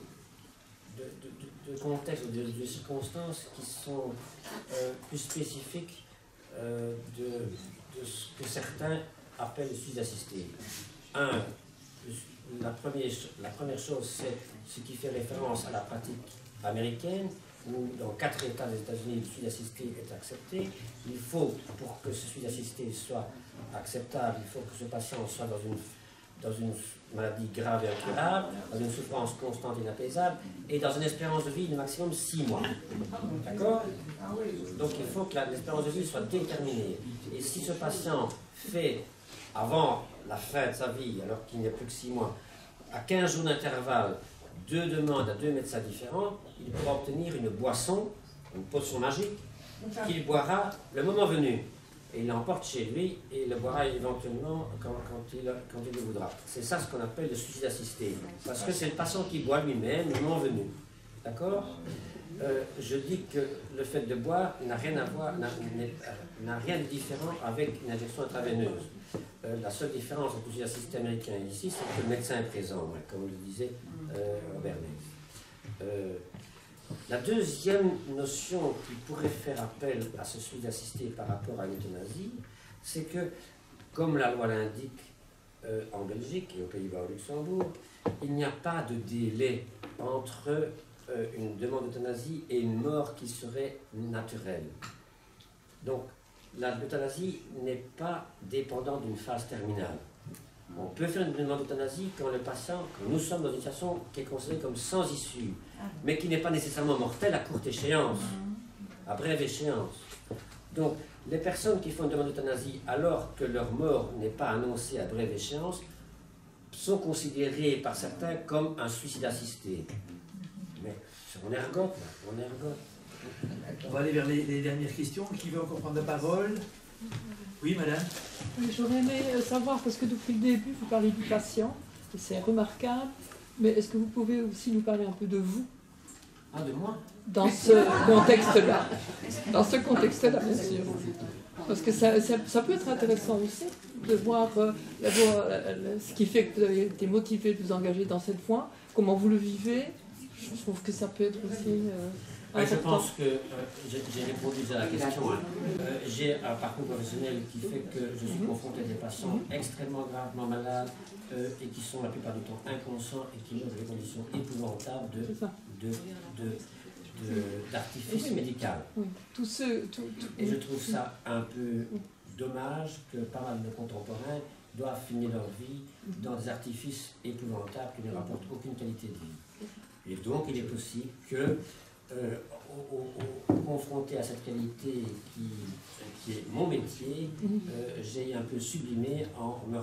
de contextes ou de circonstances qui sont plus spécifiques de ce que certains appellent le suicide assisté. La première chose, c'est ce qui fait référence à la pratique américaine, où dans 4 États des États-Unis, le suicide assisté est accepté. Il faut, pour que ce suicide assisté soit acceptable, il faut que ce patient soit dans une maladie grave et incurable, dans une souffrance constante et inapaisable, et dans une espérance de vie de maximum 6 mois. D'accord? Donc il faut que l'espérance de vie soit déterminée. Et si ce patient fait, avant la fin de sa vie, alors qu'il n'y a plus que 6 mois, à 15 jours d'intervalle, 2 demandes à 2 médecins différents, il pourra obtenir une boisson, une potion magique, qu'il boira le moment venu. Et il l'emporte chez lui et il le boira éventuellement quand il le voudra. C'est ça ce qu'on appelle le suicide assisté. Parce que c'est le patient qui boit lui-même le moment venu. D'accord? Je dis que le fait de boire n'a rien à voir, n'a rien de différent avec une injection intraveineuse. La seule différence entre le suicide assisté américain et ici, c'est que le médecin est présent, comme le disait Robert Ney. La deuxième notion qui pourrait faire appel à ce suicide assisté par rapport à l'euthanasie, c'est que, comme la loi l'indique en Belgique et aux Pays-Bas au Luxembourg, il n'y a pas de délai entre une demande d'euthanasie et une mort qui serait naturelle. Donc, l'euthanasie n'est pas dépendante d'une phase terminale. On peut faire une demande d'euthanasie quand le patient, quand nous sommes dans une situation qui est considérée comme sans issue, mais qui n'est pas nécessairement mortelle à courte échéance, à brève échéance. Donc, les personnes qui font une demande d'euthanasie alors que leur mort n'est pas annoncée à brève échéance sont considérées par certains comme un suicide assisté. Mais on ergote, là, on ergote. On va aller vers les dernières questions. Qui veut encore prendre la parole? Oui, madame. Oui, j'aurais aimé savoir, parce que depuis le début, vous parlez du patient, et c'est remarquable, mais est-ce que vous pouvez aussi nous parler un peu de vous? Ah, de moi? Dans ce contexte-là. Dans ce contexte-là, bien sûr. Parce que ça peut être intéressant aussi, de voir ce qui fait que vous avez été motivé de vous engager dans cette voie, comment vous le vivez. Je trouve que ça peut être aussi je pense que j'ai répondu à la question. J'ai un parcours professionnel qui fait que je suis confronté à des patients extrêmement gravement malades et qui sont la plupart du temps inconscients et qui ont des conditions épouvantables d'artifice médical. Oui. Et je trouve ça un peu dommage que pas mal de contemporains doivent finir leur vie dans des artifices épouvantables qui ne rapportent aucune qualité de vie. Et donc il est possible que, confronté à cette qualité qui est mon métier, j'ai un peu sublimé en me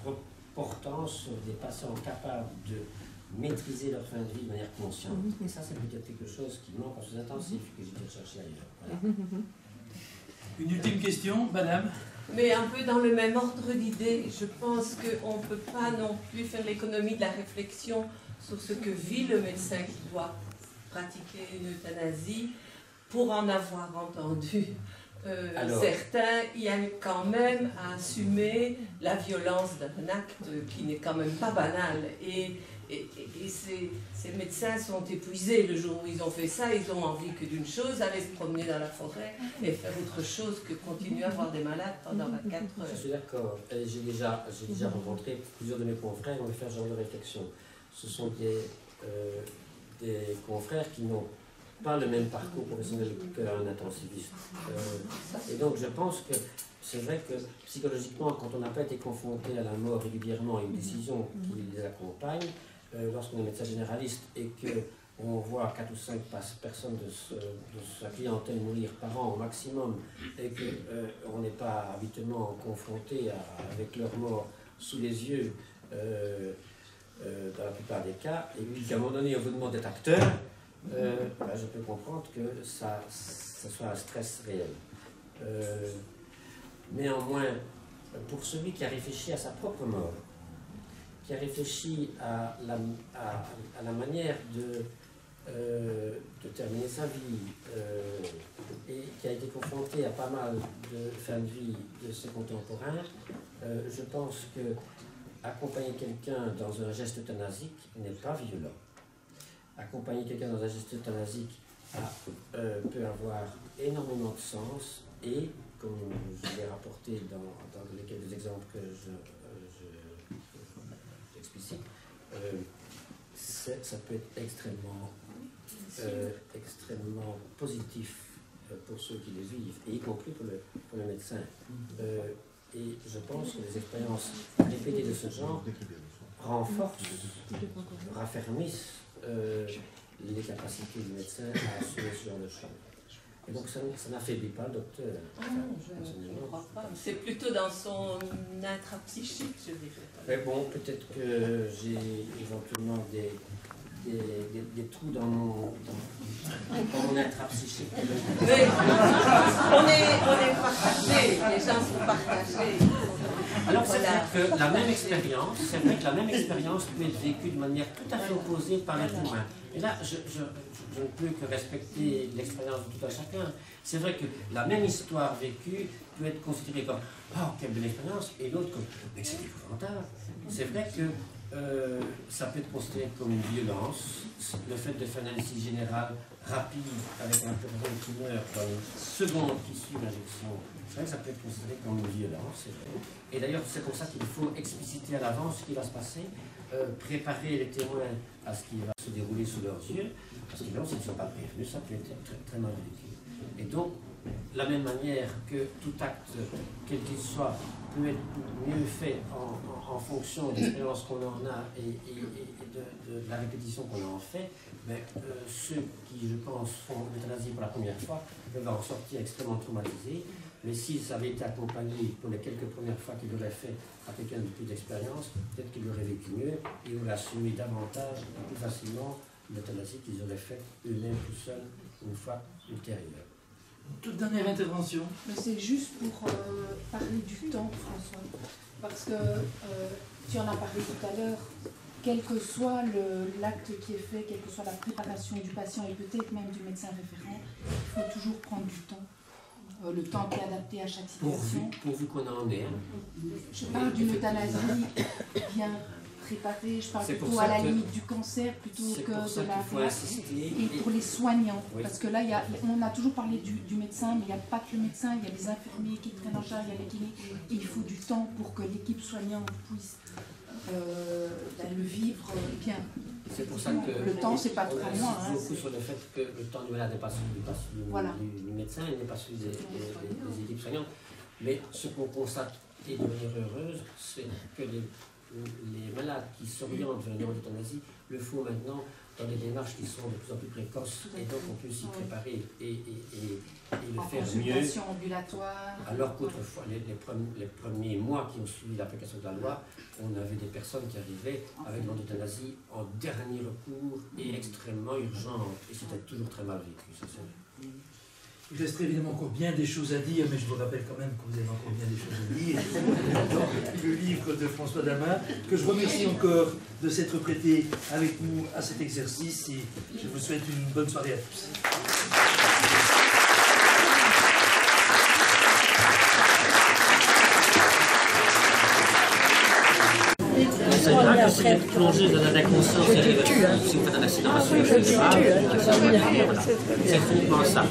reportant sur des patients capables de maîtriser leur fin de vie de manière consciente. Et ça, c'est peut-être quelque chose qui manque en sous intensif, que j'ai dû chercher ailleurs. Voilà. Une ultime question, madame. Mais un peu dans le même ordre d'idée, je pense qu'on ne peut pas non plus faire l'économie de la réflexion sur ce que vit le médecin qui doit pratiquer une euthanasie. Pour en avoir entendu certains, il y a quand même à assumer la violence d'un acte qui n'est quand même pas banal. Et ces médecins sont épuisés le jour où ils ont fait ça. Ils ont envie que d'une chose, aller se promener dans la forêt et faire autre chose que continuer à voir des malades pendant 24 heures. Je suis d'accord. J'ai déjà rencontré plusieurs de mes confrères qui ont fait ce genre de réflexion. Ce sont des confrères qui n'ont pas le même parcours professionnel qu'un intensiviste. Et donc je pense que c'est vrai que psychologiquement, quand on n'a pas été confronté à la mort régulièrement et une décision qui les accompagne, lorsqu'on est médecin généraliste et qu'on voit 4 ou 5 personnes de sa clientèle mourir par an au maximum et qu'on n'est pas habituellement confronté avec leur mort sous les yeux dans la plupart des cas, et puis qu'à un moment donné on vous demande d'être acteur, je peux comprendre que ça soit un stress réel. Néanmoins, pour celui qui a réfléchi à sa propre mort, qui a réfléchi à la manière de terminer sa vie, et qui a été confronté à pas mal de fins de vie de ses contemporains, je pense que accompagner quelqu'un dans un geste euthanasique n'est pas violent. Accompagner quelqu'un dans un geste euthanasique peut avoir énormément de sens et, comme je l'ai rapporté dans les quelques exemples que j'explicite, ça peut être extrêmement positif pour ceux qui les vivent, et y compris pour le médecin. Et je pense que les expériences répétées de ce genre renforcent, raffermissent les capacités du médecin à assumer ce genre de choses. Et donc ça n'affaiblit pas le docteur. Ah non, je ne crois pas. C'est plutôt dans son intrapsychique, je dirais. Mais bon, peut-être que j'ai éventuellement des trous dans mon intrapsychique. Mais on est partagés, les gens sont partagés. Alors c'est vrai que la même expérience peut être vécue de manière tout à fait opposée par l'être humain. Et là, je ne peux que respecter l'expérience de tout un chacun. C'est vrai que la même histoire vécue peut être considérée comme « Oh, quelle belle expérience !» et l'autre comme « Mais c'est épouvantable !» C'est vrai que ça peut être considéré comme une violence. Le fait de faire une analyse générale rapide avec un patient qui meurt dans les secondes qui suivent l'injection, c'est vrai que ça peut être considéré comme une violence, c'est vrai. Et d'ailleurs, c'est pour ça qu'il faut expliciter à l'avance ce qui va se passer, préparer les témoins à ce qui va se dérouler sous leurs yeux, parce que s'ils ne sont pas prévenus, ça peut être très, très mal vécu. Et donc, de la même manière que tout acte, quel qu'il soit, peut être mieux fait en fonction de l'expérience qu'on en a et de la répétition qu'on en fait, mais ceux qui, je pense, font l'euthanasie pour la première fois peuvent en sortir extrêmement traumatisés. Mais s'ils avaient été accompagnés pour les quelques premières fois qu'ils l'auraient fait à quelqu'un de plus d'expérience, peut-être qu'ils l'auraient vécu mieux et auraient assumé davantage et plus facilement l'euthanasie qu'ils auraient fait eux-mêmes tout seuls une fois ultérieure. Toute dernière intervention. C'est juste pour parler du temps, François, parce que tu en as parlé tout à l'heure, quel que soit l'acte qui est fait, quelle que soit la préparation du patient et peut-être même du médecin référent, il faut toujours prendre du temps. Le temps qui est adapté à chaque situation. Pourvu qu'on en ait. Hein. Je parle d'une euthanasie bien préparée, je parle plutôt à la limite du cancer plutôt que de la... Et pour les soignants, parce que là, on a toujours parlé du médecin, mais il n'y a pas que le médecin, il y a les infirmiers qui prennent en charge, il y a les kinés, et il faut du temps pour que l'équipe soignante puisse le vivre bien. C'est pour ça que le temps, c'est pas 3 mois. On insiste beaucoup sur le fait que le temps du malade n'est pas celui du médecin, il n'est pas celui des équipes soignantes. Mais ce qu'on constate, et de manière heureuse, c'est que les malades qui s'orientent vers une euthanasie le font maintenant dans des démarches qui sont de plus en plus précoces, et donc on peut s'y préparer et le faire mieux. Consultation ambulatoire. Alors qu'autrefois, les premiers mois qui ont suivi l'application de la loi, on avait des personnes qui arrivaient avec une euthanasie en dernier recours et extrêmement urgente, et c'était toujours très mal vécu, ça c'est vrai. Il resterait évidemment encore bien des choses à dire, mais je vous rappelle quand même que vous avez encore bien des choses à dire dans le livre de François Damin, que je remercie encore de s'être prêté avec nous à cet exercice, et je vous souhaite une bonne soirée à tous. C'est grave que si vous êtes plongé dans l'inconscience, si vous faites un accident, c'est uniquement ça.